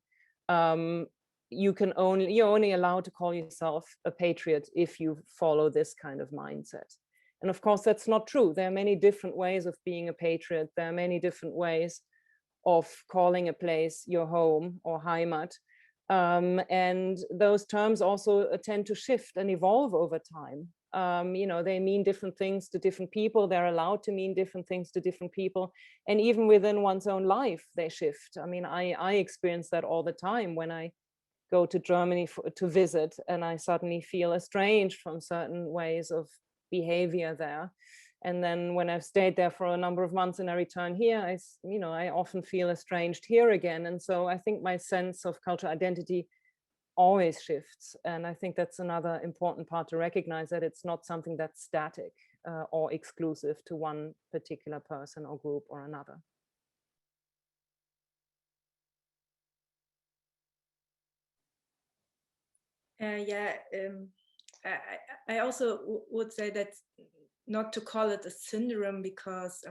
you're only allowed to call yourself a patriot if you follow this kind of mindset. And of course, that's not true. There are many different ways of being a patriot. There are many different ways of calling a place your home or Heimat. And those terms also tend to shift and evolve over time. They mean different things to different people. They're allowed to mean different things to different people. And even within one's own life, they shift. I mean, I experience that all the time when I go to Germany to visit, and I suddenly feel estranged from certain ways of behavior there. And then when I've stayed there for a number of months and I return here, I often feel estranged here again. And so I think my sense of cultural identity always shifts. And I think that's another important part to recognize, that it's not something that's static or exclusive to one particular person or group or another. I also would say that not to call it a syndrome, because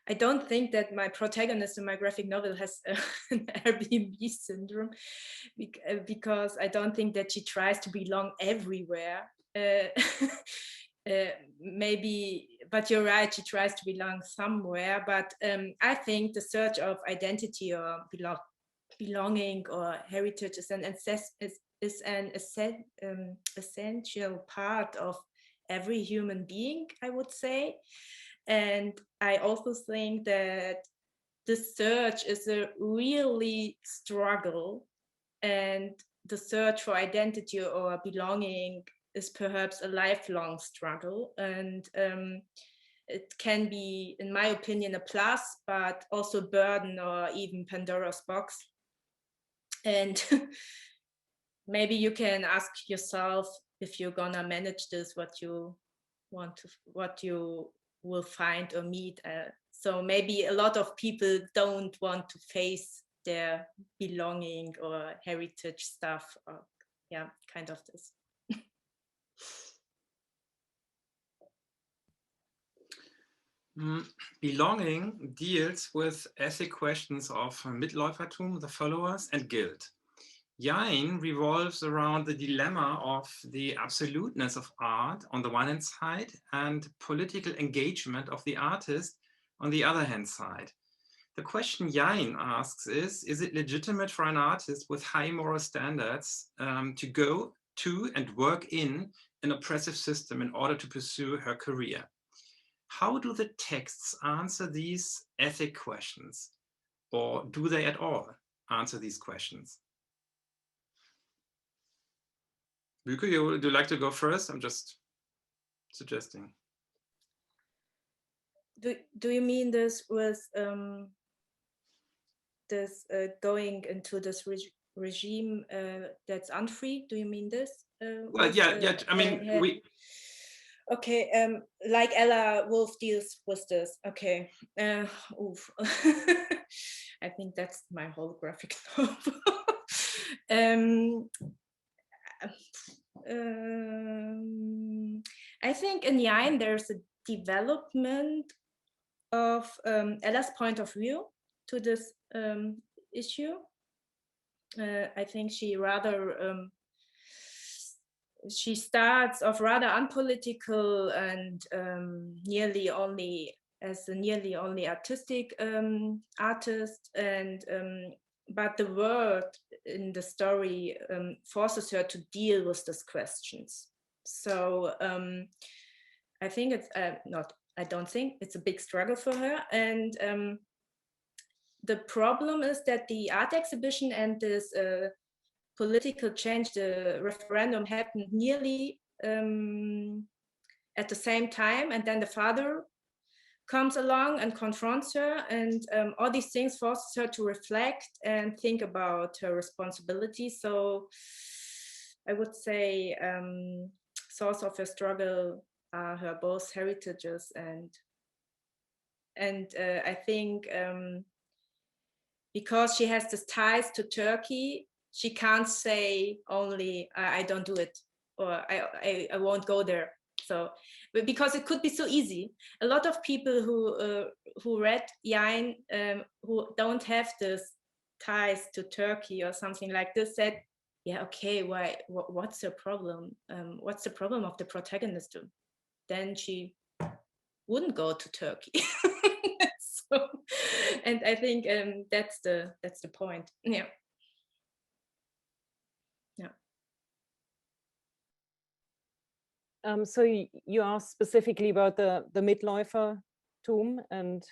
I don't think that my protagonist in my graphic novel has an Airbnb syndrome, because I don't think that she tries to belong everywhere. Maybe, but you're right, she tries to belong somewhere. But I think the search of identity or belonging or heritage is an essential part of every human being, I would say. And I also think that the search is a really struggle, and the search for identity or belonging is perhaps a lifelong struggle. And it can be, in my opinion, a plus, but also a burden or even Pandora's box. And maybe you can ask yourself, if you're gonna manage this, what you will find or meet. So maybe a lot of people don't want to face their belonging or heritage stuff, or kind of this. Belonging deals with ethic questions of Mitläufertum, the followers, and guilt. Jein revolves around the dilemma of the absoluteness of art on the one hand side and political engagement of the artist on the other hand side. The question Jein asks is it legitimate for an artist with high moral standards to go to and work in an oppressive system in order to pursue her career? How do the texts answer these ethic questions? Or do they at all answer these questions? Büke, would you like to go first? I'm just suggesting. Do you mean this with this going into this regime that's unfree? Do you mean this? Well, yeah. I mean, we. Okay, like Ella Wolf deals with this. Okay, oof. I think that's my whole graphic novel. I think in Jein there's a development of Ella's point of view to this issue. I think she rather she starts off rather unpolitical and nearly only artistic artist, and but the word in the story forces her to deal with these questions. So I think it's I don't think it's a big struggle for her, and the problem is that the art exhibition and this political change, the referendum, happened nearly at the same time, and then the father comes along and confronts her, and all these things forces her to reflect and think about her responsibility. So I would say source of her struggle are her both heritages, and I think because she has this ties to Turkey, she can't say only I don't do it, or I won't go there. So, but because it could be so easy, a lot of people who read Jein, who don't have this ties to Turkey or something like this, said, yeah, okay, why? What's the problem? What's the problem of the protagonist? Then she wouldn't go to Turkey. So, and I think that's the point. Yeah. So you asked specifically about the Mitläufer tomb, and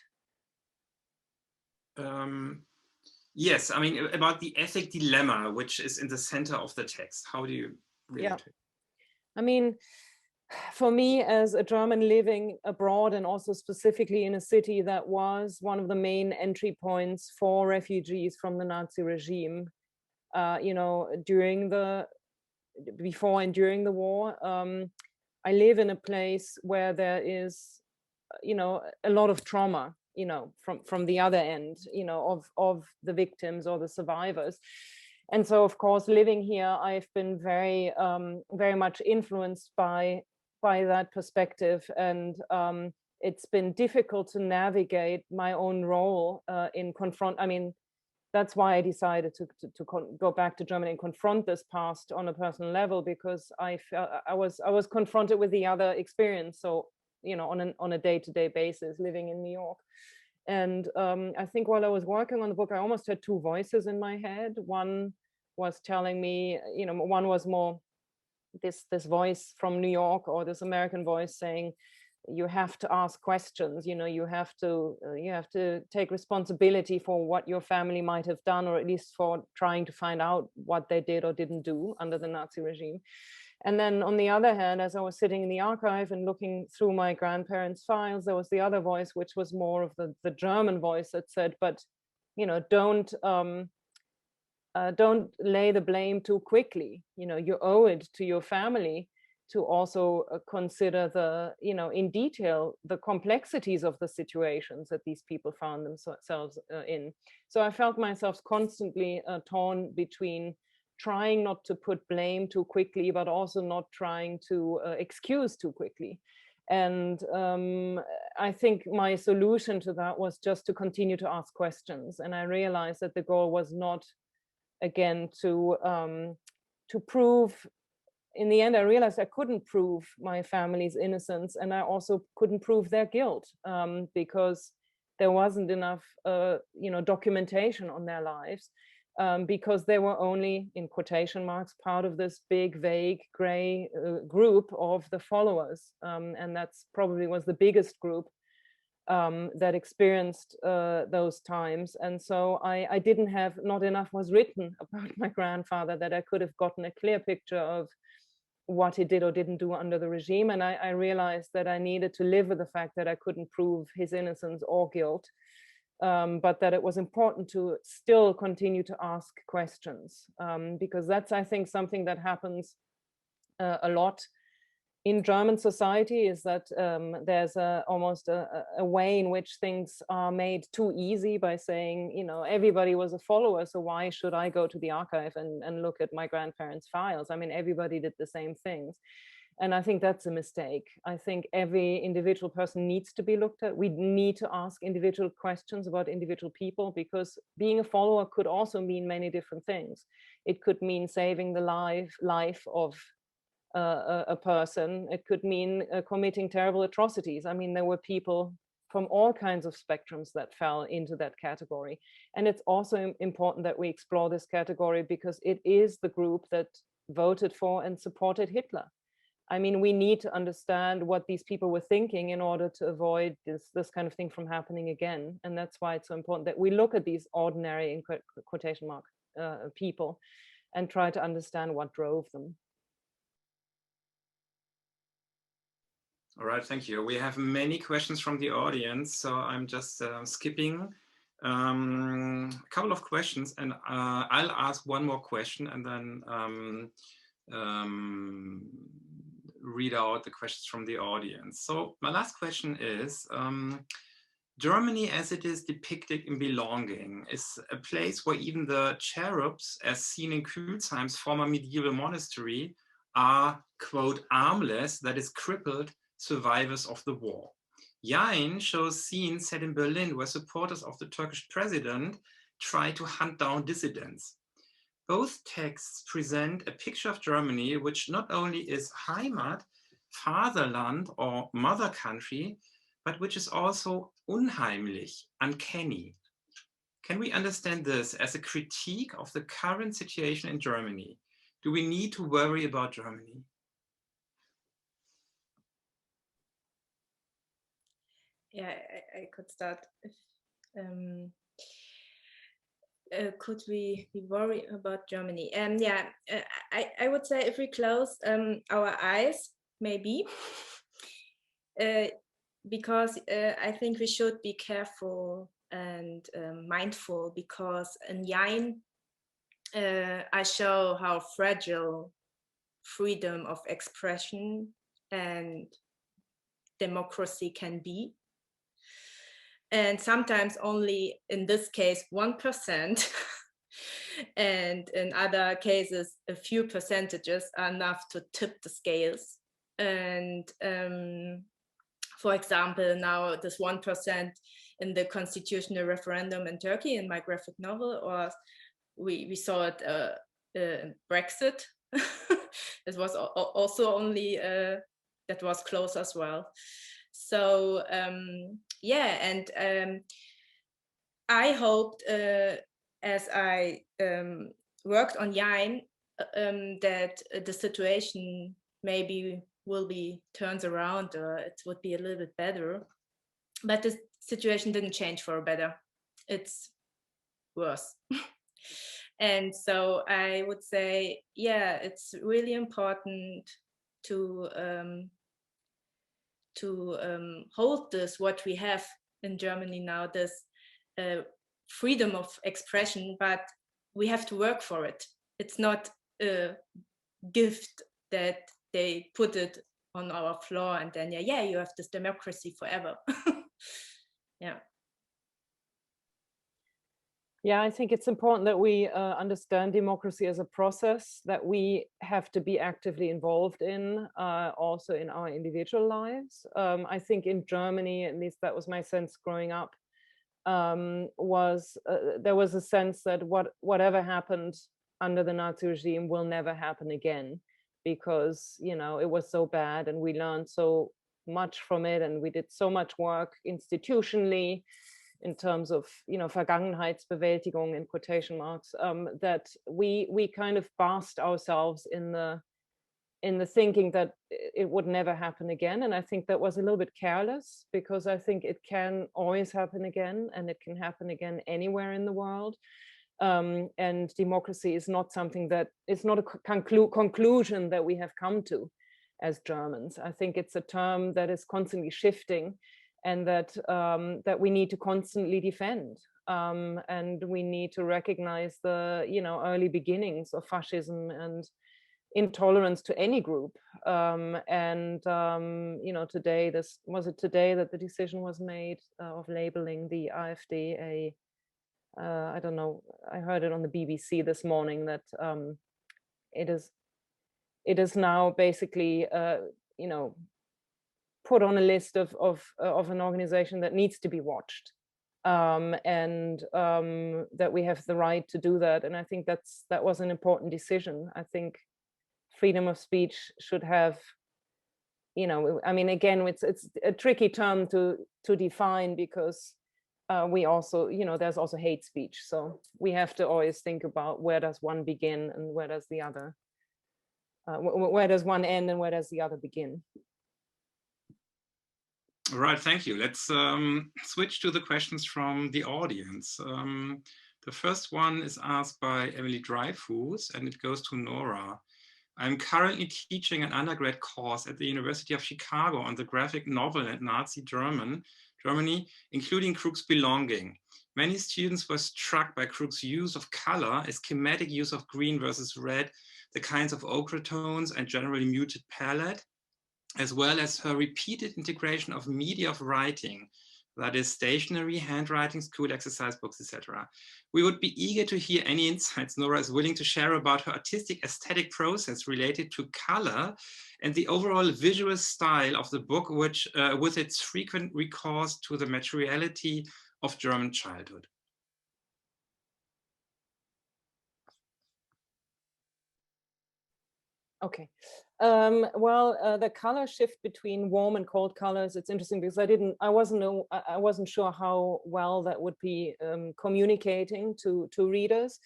yes, I mean about the ethic dilemma which is in the center of the text. How do you relate to it? I mean, for me as a German living abroad, and also specifically in a city that was one of the main entry points for refugees from the Nazi regime, you know, before and during the war, I live in a place where there is, you know, a lot of trauma, you know, from the other end, you know, of the victims or the survivors. And so, of course, living here, I've been very, very much influenced by that perspective. And it's been difficult to navigate my own role in I mean, that's why I decided to go back to Germany and confront this past on a personal level, because I was confronted with the other experience. So, you know, on a day-to-day basis, living in New York. And I think while I was working on the book, I almost had two voices in my head. One was telling me, you know, one was more this voice from New York, or this American voice saying, you have to ask questions, you know, you have to take responsibility for what your family might have done, or at least for trying to find out what they did or didn't do under the Nazi regime. And then on the other hand, as I was sitting in the archive and looking through my grandparents' files, there was the other voice, which was more of the German voice that said, but, you know, don't lay the blame too quickly. You know, you owe it to your family to also consider you know, in detail, the complexities of the situations that these people found themselves in. So I felt myself constantly torn between trying not to put blame too quickly, but also not trying to excuse too quickly. And I think my solution to that was just to continue to ask questions. And I realized that the goal was not, again, to prove. In the end, I realized I couldn't prove my family's innocence, and I also couldn't prove their guilt because there wasn't enough, you know, documentation on their lives, because they were only, in quotation marks, part of this big, vague, gray group of the followers, and that's probably was the biggest group that experienced those times. And so I didn't have, not enough was written about my grandfather that I could have gotten a clear picture of what he did or didn't do under the regime. And I realized that I needed to live with the fact that I couldn't prove his innocence or guilt, but that it was important to still continue to ask questions, because that's, I think, something that happens a lot in German society is that there's almost a way in which things are made too easy by saying, you know, everybody was a follower, so why should I go to the archive and look at my grandparents' files? I mean, everybody did the same things. And I think that's a mistake. I think every individual person needs to be looked at. We need to ask individual questions about individual people, because being a follower could also mean many different things. It could mean saving the life of a person. It could mean committing terrible atrocities. I mean, there were people from all kinds of spectrums that fell into that category. And it's also important that we explore this category because it is the group that voted for and supported Hitler. I mean, we need to understand what these people were thinking in order to avoid this kind of thing from happening again. And that's why it's so important that we look at these ordinary, in quotation mark, people and try to understand what drove them. All right, thank you. We have many questions from the audience, so I'm just skipping a couple of questions, and I'll ask one more question and then read out the questions from the audience. So my last question is, Germany as it is depicted in Belonging is a place where even the cherubs, as seen in Kühlsheim's former medieval monastery, are, quote, armless, that is crippled, survivors of the war. Jein shows scenes set in Berlin where supporters of the Turkish president try to hunt down dissidents. Both texts present a picture of Germany which not only is Heimat, fatherland or mother country, but which is also unheimlich, uncanny. Can we understand this as a critique of the current situation in Germany? Do we need to worry about Germany? Yeah, I could start. Could we worry about Germany? Yeah, I would say if we close our eyes, maybe, because I think we should be careful and mindful, because in Jein, I show how fragile freedom of expression and democracy can be. And sometimes only, in this case, 1%, and in other cases, a few percentages are enough to tip the scales. And for example, now this 1% in the constitutional referendum in Turkey in my graphic novel, or we saw it in Brexit. This was also only, that was close as well. So yeah, and I hoped, as I worked on Jein, that the situation maybe will be turned around, or it would be a little bit better. But the situation didn't change for better. It's worse. And so I would say, yeah, it's really important to hold this, what we have in Germany now, this freedom of expression, but we have to work for it. It's not a gift that they put it on our floor and then, yeah, you have this democracy forever. Yeah. Yeah, I think it's important that we understand democracy as a process that we have to be actively involved in, also in our individual lives. I think in Germany, at least that was my sense growing up, there was a sense that whatever happened under the Nazi regime will never happen again, because, you know, it was so bad and we learned so much from it and we did so much work institutionally in terms of, you know, Vergangenheitsbewältigung in quotation marks, that we kind of basked ourselves in the thinking that it would never happen again. And I think that was a little bit careless, because I think it can always happen again, and it can happen again anywhere in the world. And democracy is not something that, it's not a conclusion that we have come to as Germans. I think it's a term that is constantly shifting, and that that we need to constantly defend, and we need to recognize the, you know, early beginnings of fascism and intolerance to any group. You know, today, was it today that the decision was made of labeling the AfD a, I don't know, I heard it on the BBC this morning that it is now basically, you know, put on a list of an organization that needs to be watched, that we have the right to do that. And I think that was an important decision. I think freedom of speech should have, you know, I mean, again, it's a tricky term to define, because we also, you know, there's also hate speech. So we have to always think about where does one begin and where does the other, where does one end and where does the other begin? All right, thank you. Let's switch to the questions from the audience. The first one is asked by Emily Dreyfus, and it goes to Nora. I'm currently teaching an undergrad course at the University of Chicago on the graphic novel and Nazi Germany, including Krug's Belonging. Many students were struck by Krug's use of color, a schematic use of green versus red, the kinds of ochre tones and generally muted palette, as well as her repeated integration of media of writing, that is stationery, handwriting, school exercise books, etc. We would be eager to hear any insights Nora is willing to share about her artistic aesthetic process related to color and the overall visual style of the book, which with its frequent recourse to the materiality of German childhood. Okay. The color shift between warm and cold colors, it's interesting because I wasn't sure how well that would be communicating to readers,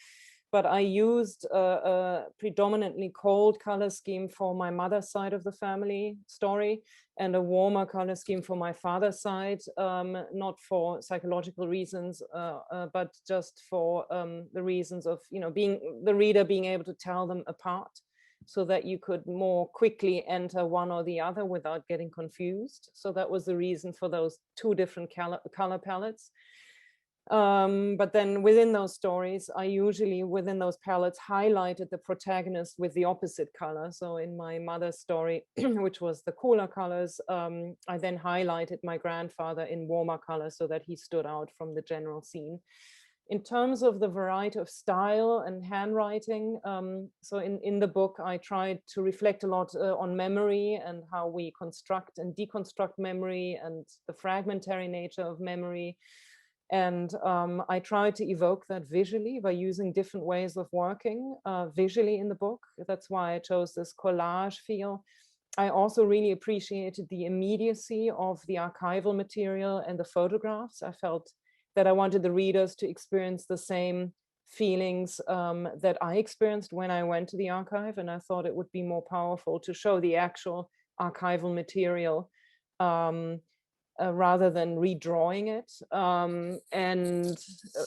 but I used a predominantly cold color scheme for my mother's side of the family story and a warmer color scheme for my father's side, not for psychological reasons, but just for the reasons of, you know, the reader being able to tell them apart, so that you could more quickly enter one or the other without getting confused. So that was the reason for those two different color palettes. But then within those stories, I usually, within those palettes, highlighted the protagonist with the opposite color. So in my mother's story, which was the cooler colors, I then highlighted my grandfather in warmer colors so that he stood out from the general scene. In terms of the variety of style and handwriting, so in the book, I tried to reflect a lot on memory and how we construct and deconstruct memory and the fragmentary nature of memory. And I tried to evoke that visually by using different ways of working visually in the book. That's why I chose this collage feel. I also really appreciated the immediacy of the archival material and the photographs. I felt that I wanted the readers to experience the same feelings that I experienced when I went to the archive. And I thought it would be more powerful to show the actual archival material rather than redrawing it. And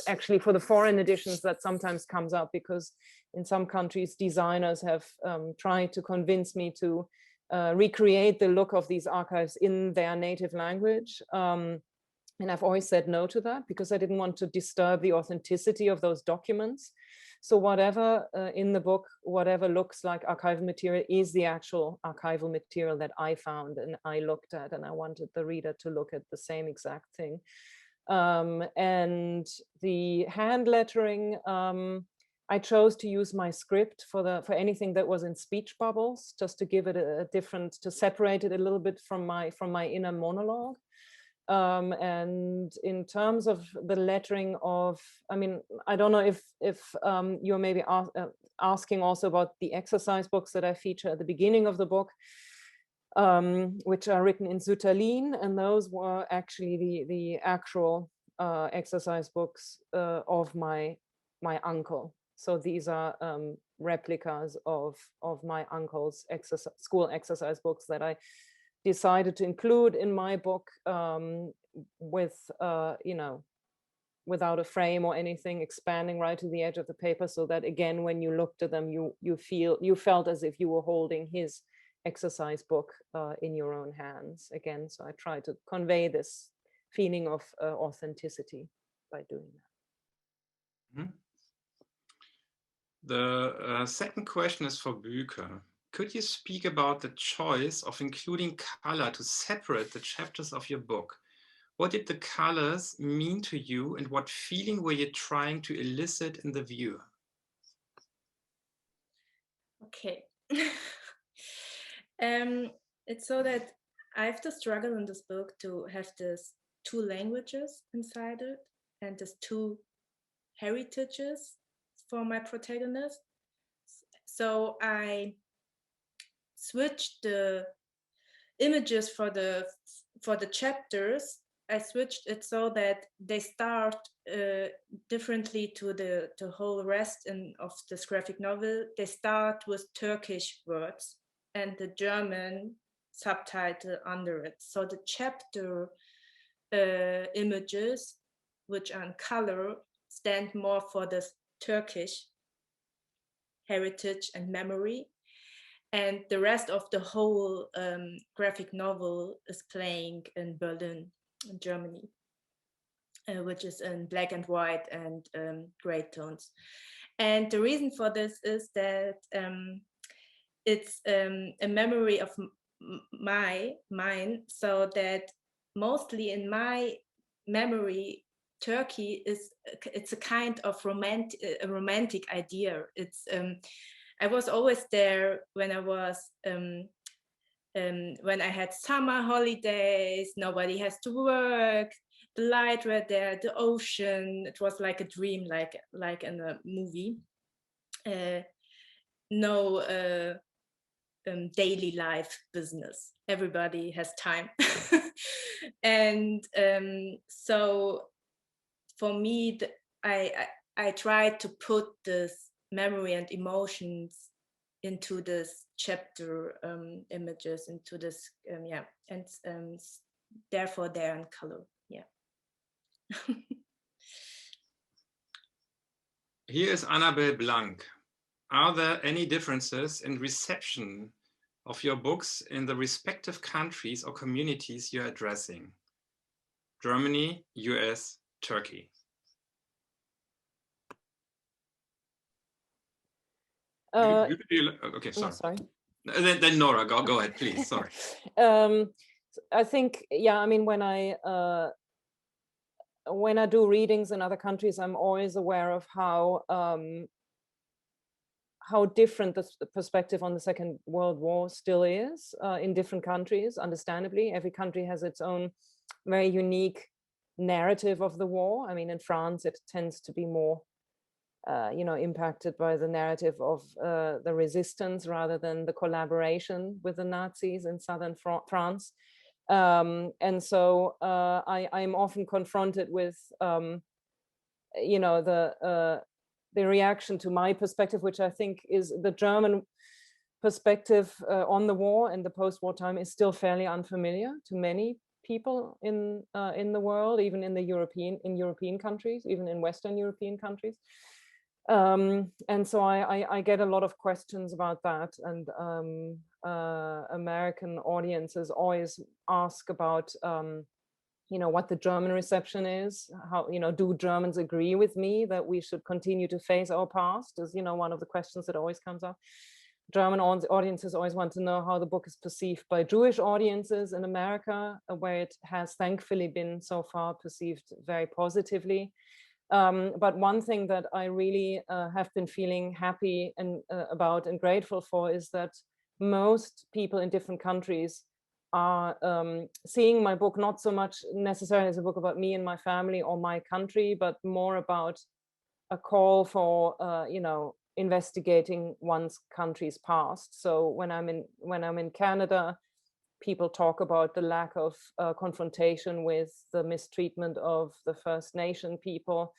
actually for the foreign editions, that sometimes comes up because in some countries, designers have tried to convince me to recreate the look of these archives in their native language. And I've always said no to that because I didn't want to disturb the authenticity of those documents. So whatever in the book, whatever looks like archival material is the actual archival material that I found and I looked at, and I wanted the reader to look at the same exact thing. And the hand lettering, I chose to use my script for anything that was in speech bubbles, just to give it a different, to separate it a little bit from my inner monologue. And in terms of the lettering of, I mean, I don't know if you're maybe asking also about the exercise books that I feature at the beginning of the book, which are written in Sütterlin, and those were actually the actual exercise books of my uncle. So these are replicas of my uncle's school exercise books that I decided to include in my book with, you know, without a frame or anything, expanding right to the edge of the paper, so that again, when you looked at them, you felt as if you were holding his exercise book in your own hands again. So I tried to convey this feeling of authenticity by doing that. Mm-hmm. The second question is for Büke. could you speak about the choice of including color to separate the chapters of your book? What did the colors mean to you, and what feeling were you trying to elicit in the viewer? Okay. It's so that I have to struggle in this book to have this 2 languages inside it and this 2 heritages for my protagonist. So I switched the images for the chapters. I switched it so that they start differently to the whole rest of this graphic novel. They start with Turkish words and the German subtitle under it. So the chapter images, which are in color, stand more for this Turkish heritage and memory. And the rest of the whole graphic novel is playing in Berlin, in Germany, which is in black and white and gray tones. And the reason for this is that it's a memory of mine, so that mostly in my memory, Turkey it's a kind of romantic idea. It's I was always there when I was when I had summer holidays. Nobody has to work. The light were there, the ocean. It was like a dream, like in a movie. No daily life business. Everybody has time, and so for me, I tried to put this memory and emotions into this chapter images, into this yeah, and therefore they're in color. Yeah. Here is Annabelle Blank. Are there any differences in reception of your books in the respective countries or communities you're addressing? Germany, US, Turkey. Okay, sorry. Sorry. Then Nora, go ahead, please. Sorry. I think, yeah, I mean, when I do readings in other countries, I'm always aware of how different the perspective on the Second World War still is in different countries. Understandably, every country has its own very unique narrative of the war. I mean, in France, it tends to be more impacted by the narrative of the resistance rather than the collaboration with the Nazis in southern France. And so I'm often confronted with, the reaction to my perspective, which I think is the German perspective on the war and the post-war time, is still fairly unfamiliar to many people in the world, even in European countries, even in Western European countries. And so I get a lot of questions about that, and American audiences always ask about what the German reception is. How, do Germans agree with me that we should continue to face our past? Is one of the questions that always comes up. German audiences always want to know how the book is perceived by Jewish audiences in America, where it has thankfully been so far perceived very positively. But one thing that I really have been feeling happy about and grateful for is that most people in different countries are seeing my book not so much necessarily as a book about me and my family or my country, but more about a call for investigating one's country's past. So when I'm in Canada, people talk about the lack of confrontation with the mistreatment of the First Nation people.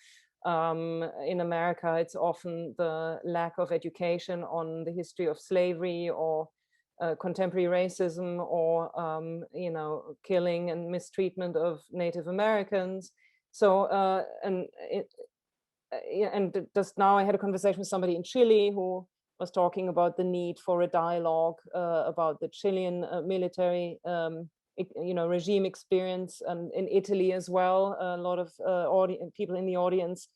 In America, it's often the lack of education on the history of slavery or contemporary racism, or killing and mistreatment of Native Americans. So and just now I had a conversation with somebody in Chile who was talking about the need for a dialogue about the Chilean military regime experience, and in Italy as well. A lot of people in the audience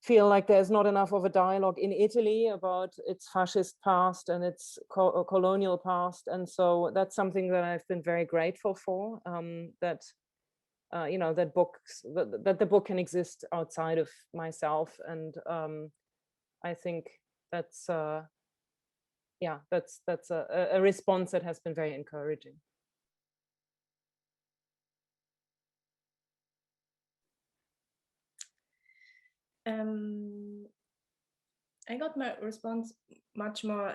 feel like there's not enough of a dialogue in Italy about its fascist past and its colonial past. And so that's something that I've been very grateful for, that that the book can exist outside of myself. And I think that's a response that has been very encouraging. I got my response much more.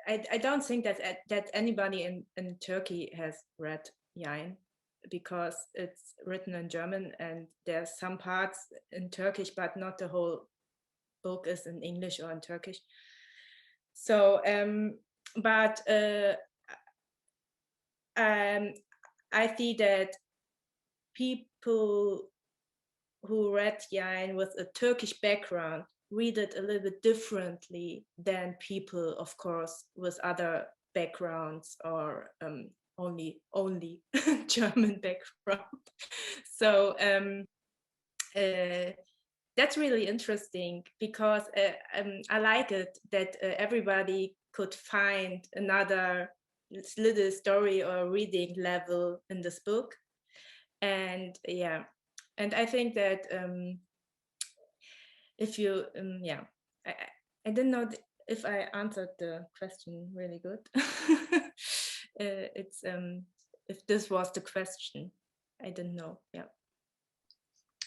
I don't think that anybody in Turkey has read Jein, because it's written in German and there's some parts in Turkish, but not the whole book is in English or in Turkish. So, but I see that people who read Jein with a Turkish background read it a little bit differently than people, of course, with other backgrounds or only German background. So that's really interesting, because I like it that everybody could find another little story or reading level in this book. And yeah, and I think that if you, I didn't know if I answered the question really good. It's if this was the question, I didn't know. Yeah.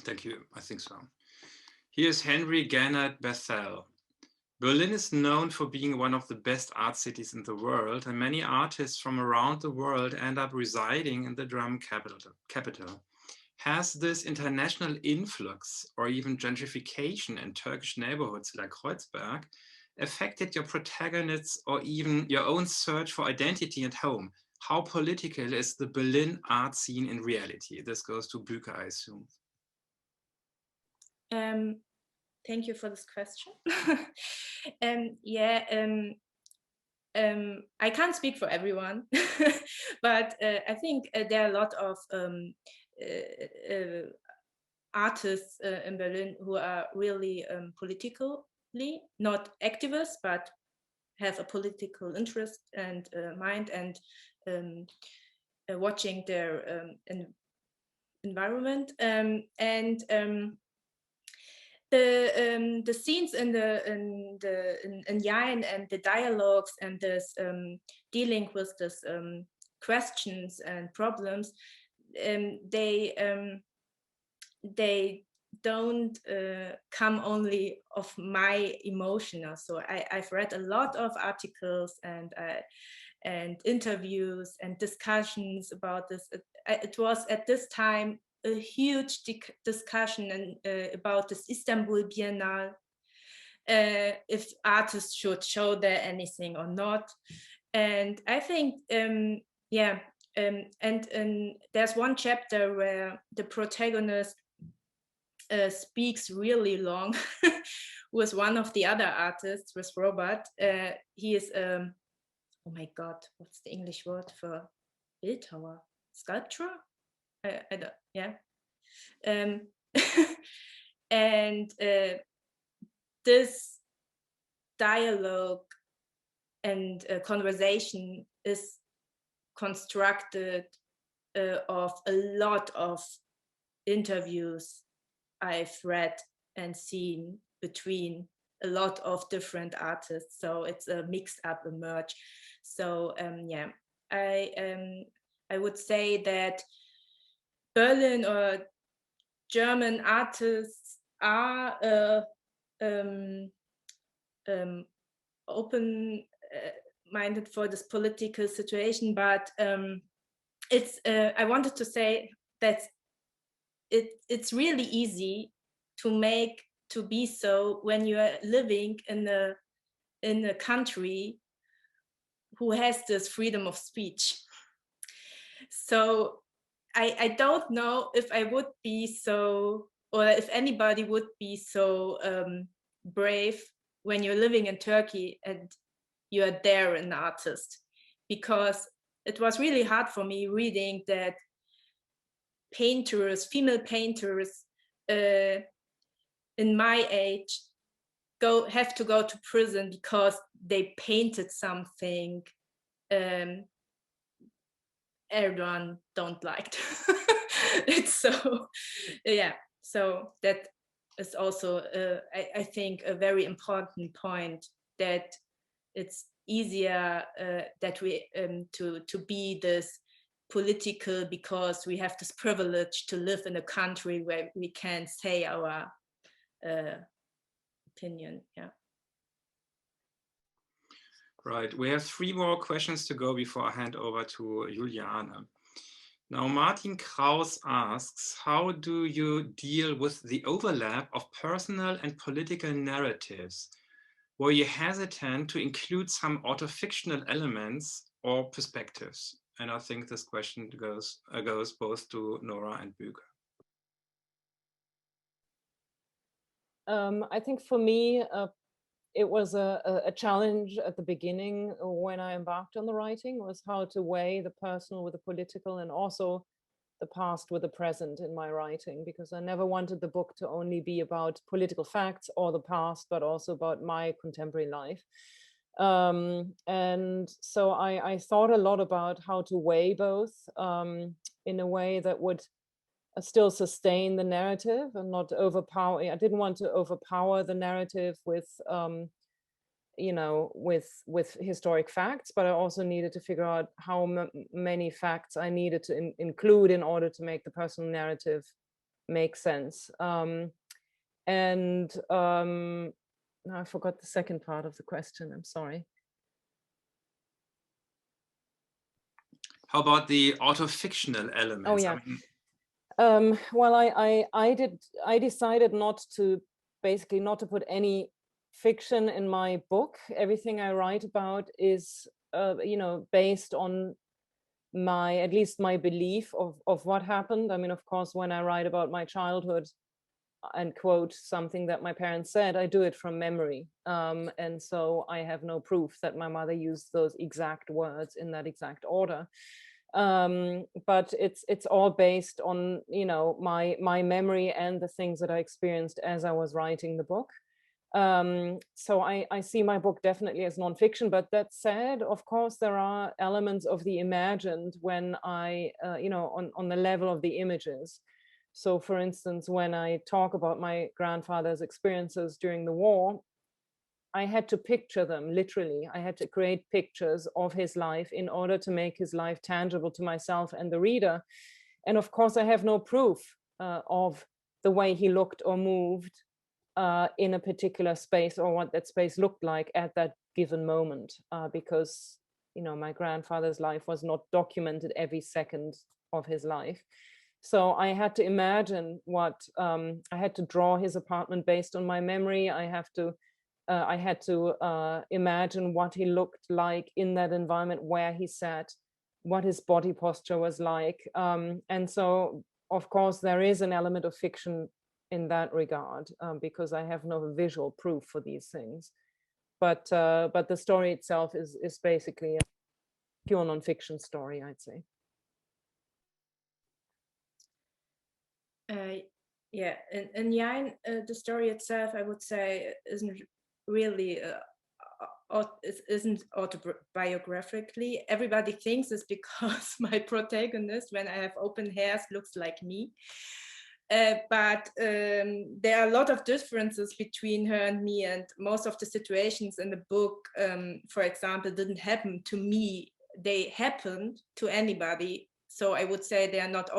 Thank you. I think so. Here's Henry Gannett Bethel. Berlin is known for being one of the best art cities in the world, and many artists from around the world end up residing in the German capital. Has this international influx or even gentrification in Turkish neighborhoods like Kreuzberg affected your protagonists or even your own search for identity at home? How political is the Berlin art scene in reality? This goes to Büke, I assume. Thank you for this question. I can't speak for everyone, but I think there are a lot of artists in Berlin who are really politically not activists, but have a political interest and mind, and watching their environment, and the scenes in Jein and the dialogues and this dealing with this questions and problems, they don't come only of my emotional. So I've read a lot of articles and interviews and discussions about this. It was at this time a huge discussion about this Istanbul Biennale, if artists should show there anything or not. And I think, and there's one chapter where the protagonist speaks really long with one of the other artists, with Robert. He is, oh my God, what's the English word for Bildhauer? Sculptor? I don't, yeah. And this dialogue and conversation is constructed of a lot of interviews I've read and seen between a lot of different artists. So it's a mixed up, a merge. So I would say that Berlin or German artists are open-minded for this political situation, but it's I wanted to say that it's really easy to be so when you are living in a country who has this freedom of speech. So I don't know if I would be so, or if anybody would be so brave when you're living in Turkey and you're there an artist, because it was really hard for me reading that painters, female painters, in my age have to go to prison because they painted something Erdogan don't like. It's so, yeah, so that is also I think a very important point, that it's easier that we to be this political because we have this privilege to live in a country where we can say our opinion. Yeah. Right, we have 3 more questions to go before I hand over to Juliane. Now, Martin Kraus asks, how do you deal with the overlap of personal and political narratives? Were you hesitant to include some autofictional elements or perspectives? And I think this question goes both to Nora and Büke. I think for me, it was a challenge at the beginning when I embarked on the writing, was how to weigh the personal with the political and also the past with the present in my writing, because I never wanted the book to only be about political facts or the past, but also about my contemporary life. And so I thought a lot about how to weigh both in a way that would still sustain the narrative and not overpower. I didn't want to overpower the narrative with, you know, with historic facts, but I also needed to figure out how many facts I needed to include in order to make the personal narrative make sense. Now I forgot the second part of the question. I'm sorry. How about the autofictional elements? Oh, yeah. I mean, well, I decided not to put any fiction in my book. Everything I write about is, you know, based on at least my belief of what happened. I mean, of course, when I write about my childhood and quote something that my parents said, I do it from memory. And so I have no proof that my mother used those exact words in that exact order. But it's all based on, you know, my memory and the things that I experienced as I was writing the book. So I see my book definitely as nonfiction, but that said, of course, there are elements of the imagined when I, you know, on the level of the images. So for instance, when I talk about my grandfather's experiences during the war, I had to picture them, literally. I had to create pictures of his life in order to make his life tangible to myself and the reader. And of course, I have no proof of the way he looked or moved in a particular space, or what that space looked like at that given moment, because, you know, my grandfather's life was not documented every second of his life. So I had to imagine what, I had to draw his apartment based on my memory. I had to imagine what he looked like in that environment where he sat, what his body posture was like. And so, of course, there is an element of fiction in that regard, because I have no visual proof for these things. But the story itself is basically a pure nonfiction story, I'd say. Yeah, in Jein, the story itself, I would say, isn't really isn't autobiographically. Everybody thinks it's because my protagonist, when I have open hairs, looks like me. But there are a lot of differences between her and me, and most of the situations in the book, for example, didn't happen to me. They happened to anybody. So I would say they are not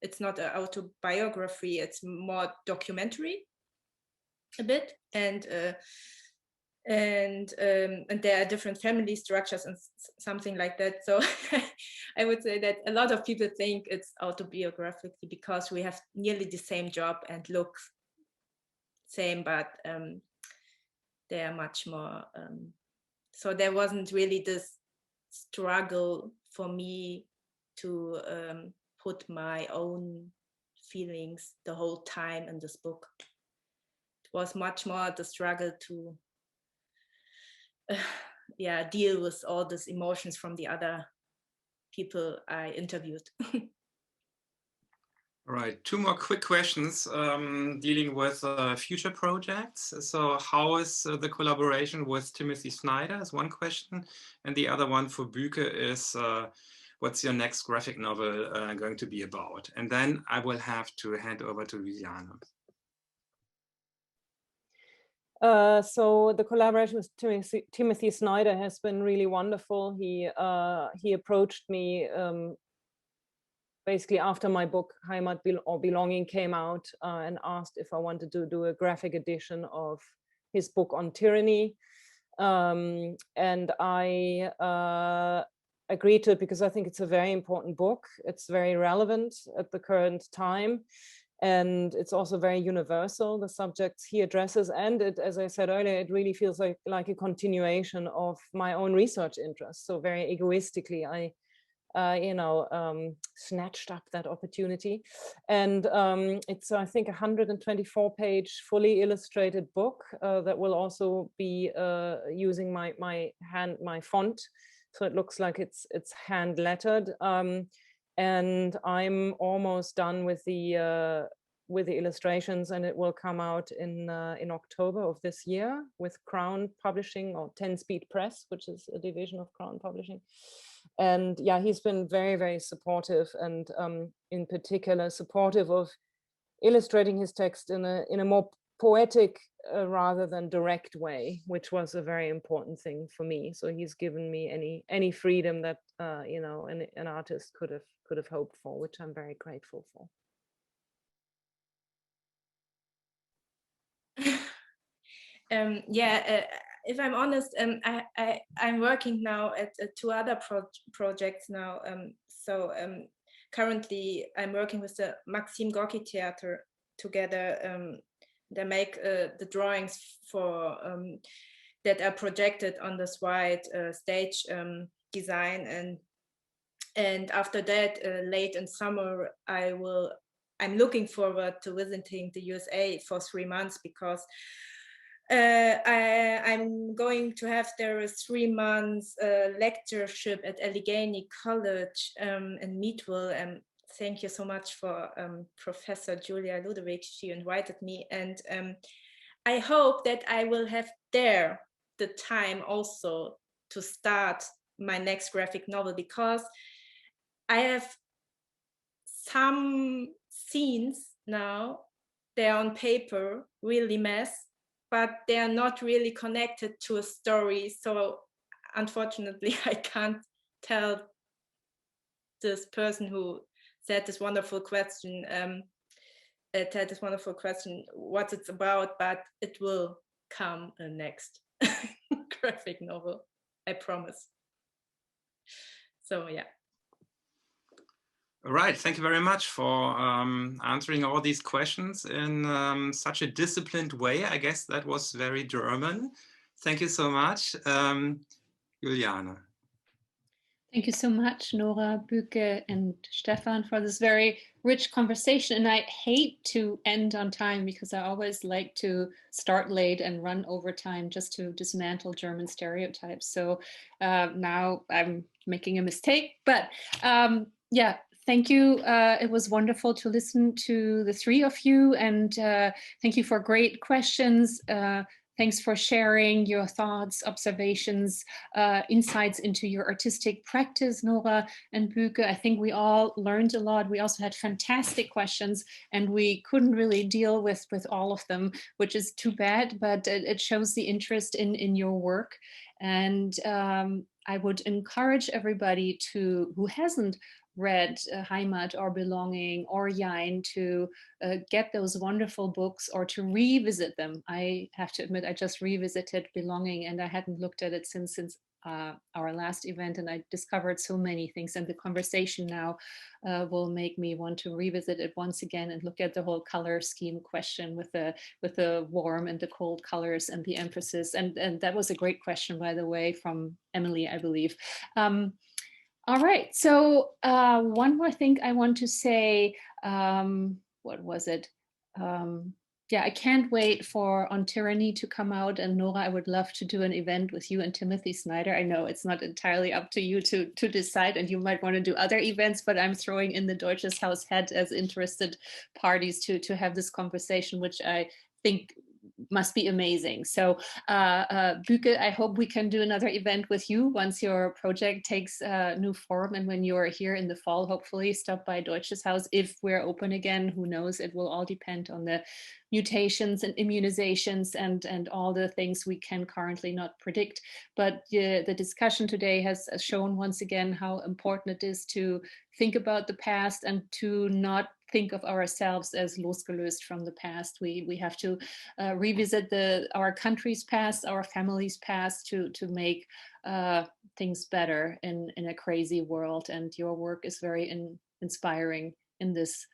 it's not an autobiography, it's more documentary a bit. And there are different family structures and something like that. So I would say that a lot of people think it's autobiographical because we have nearly the same job and look same, but they are much more. So there wasn't really this struggle for me to put my own feelings the whole time in this book. It was much more the struggle to deal with all these emotions from the other people I interviewed. All right, two more quick questions dealing with future projects. So how is the collaboration with Timothy Snyder is one question. And the other one for Büke is, what's your next graphic novel going to be about? And then I will have to hand over to Juliana. So the collaboration with Timothy Snyder has been really wonderful. He approached me basically after my book Heimat or Belonging came out and asked if I wanted to do a graphic edition of his book on tyranny. And I agreed to it because I think it's a very important book. It's very relevant at the current time. And it's also very universal, the subjects he addresses. And it, as I said earlier, it really feels like a continuation of my own research interests. So very egoistically, I snatched up that opportunity. And it's, I think, 124-page fully illustrated book that will also be using my font. So it looks like it's hand lettered. And I'm almost done with the illustrations, and it will come out in October of this year with Crown Publishing or 10-Speed Press, which is a division of Crown Publishing. And yeah, he's been very, very supportive, and in particular supportive of illustrating his text in a more poetic rather than direct way, which was a very important thing for me. So he's given me any freedom that an artist could have hoped for, which I'm very grateful for. If I'm honest, I'm working now at two other projects now. Currently I'm working with the Maxim Gorki Theater together. They make the drawings for that are projected on this white stage design, and after that, late in summer, I'm looking forward to visiting the USA for 3 months, because I'm going to have there a 3 months lectureship at Allegheny College in Meadville. And thank you so much for Professor Julia Ludwig. She invited me, and I hope that I will have there the time also to start my next graphic novel, because I have some scenes now, they're on paper, really mess, but they're not really connected to a story. So unfortunately, I can't tell this person who said this wonderful question, what it's about, but it will come a next graphic novel, I promise. So yeah. All right, thank you very much for answering all these questions in such a disciplined way. I guess that was very German. Thank you so much. Juliana. Thank you so much, Nora, Büke, and Stefan, for this very rich conversation. And I hate to end on time, because I always like to start late and run over time just to dismantle German stereotypes. So now I'm making a mistake, but yeah. Thank you. It was wonderful to listen to the three of you, and thank you for great questions. Thanks for sharing your thoughts, observations, insights into your artistic practice, Nora and Büke. I think we all learned a lot. We also had fantastic questions, and we couldn't really deal with all of them, which is too bad, but it shows the interest in your work. And I would encourage everybody who hasn't read Heimat or Belonging or Jein to get those wonderful books or to revisit them. I have to admit, I just revisited Belonging, and I hadn't looked at it since our last event, and I discovered so many things, and the conversation now will make me want to revisit it once again and look at the whole color scheme question with the warm and the cold colors and the emphasis. And that was a great question, by the way, from Emily, I believe. All right, so one more thing I want to say, what was it? Yeah, I can't wait for On Tyranny to come out. And Nora, I would love to do an event with you and Timothy Snyder. I know it's not entirely up to you to decide, and you might want to do other events, but I'm throwing in the Deutsches Haus hat as interested parties to have this conversation, which I think must be amazing. So Büke, I hope we can do another event with you once your project takes new form, and when you're here in the fall, hopefully stop by Deutsches Haus if we're open again. Who knows? It will all depend on the mutations and immunizations and all the things we can currently not predict. But the discussion today has shown once again how important it is to think about the past and to not think of ourselves as losgelöst from the past. We have to revisit our country's past, our family's past, to make things better in a crazy world. And your work is very inspiring in this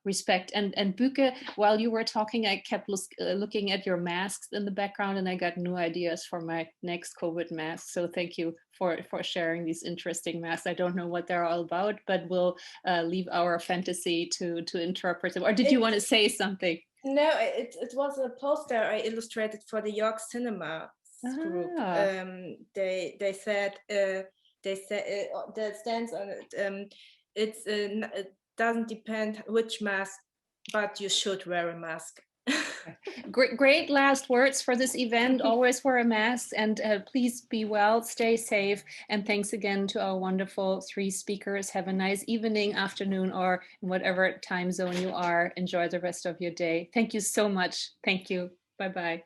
respect. And Büke, while you were talking, I kept looking at your masks in the background, and I got new ideas for my next COVID mask. So thank you for sharing these interesting masks. I don't know what they're all about, but we'll leave our fantasy to interpret them. Or did you want to say something? No, it was a poster I illustrated for the York Cinema group. They said that stands on it. It doesn't depend which mask, but you should wear a mask. Great last words for this event. Always wear a mask, and please be well, stay safe, and thanks again to our wonderful 3 speakers. Have a nice evening, afternoon, or in whatever time zone you are. Enjoy the rest of your day. Thank you so much. Thank you. Bye-bye.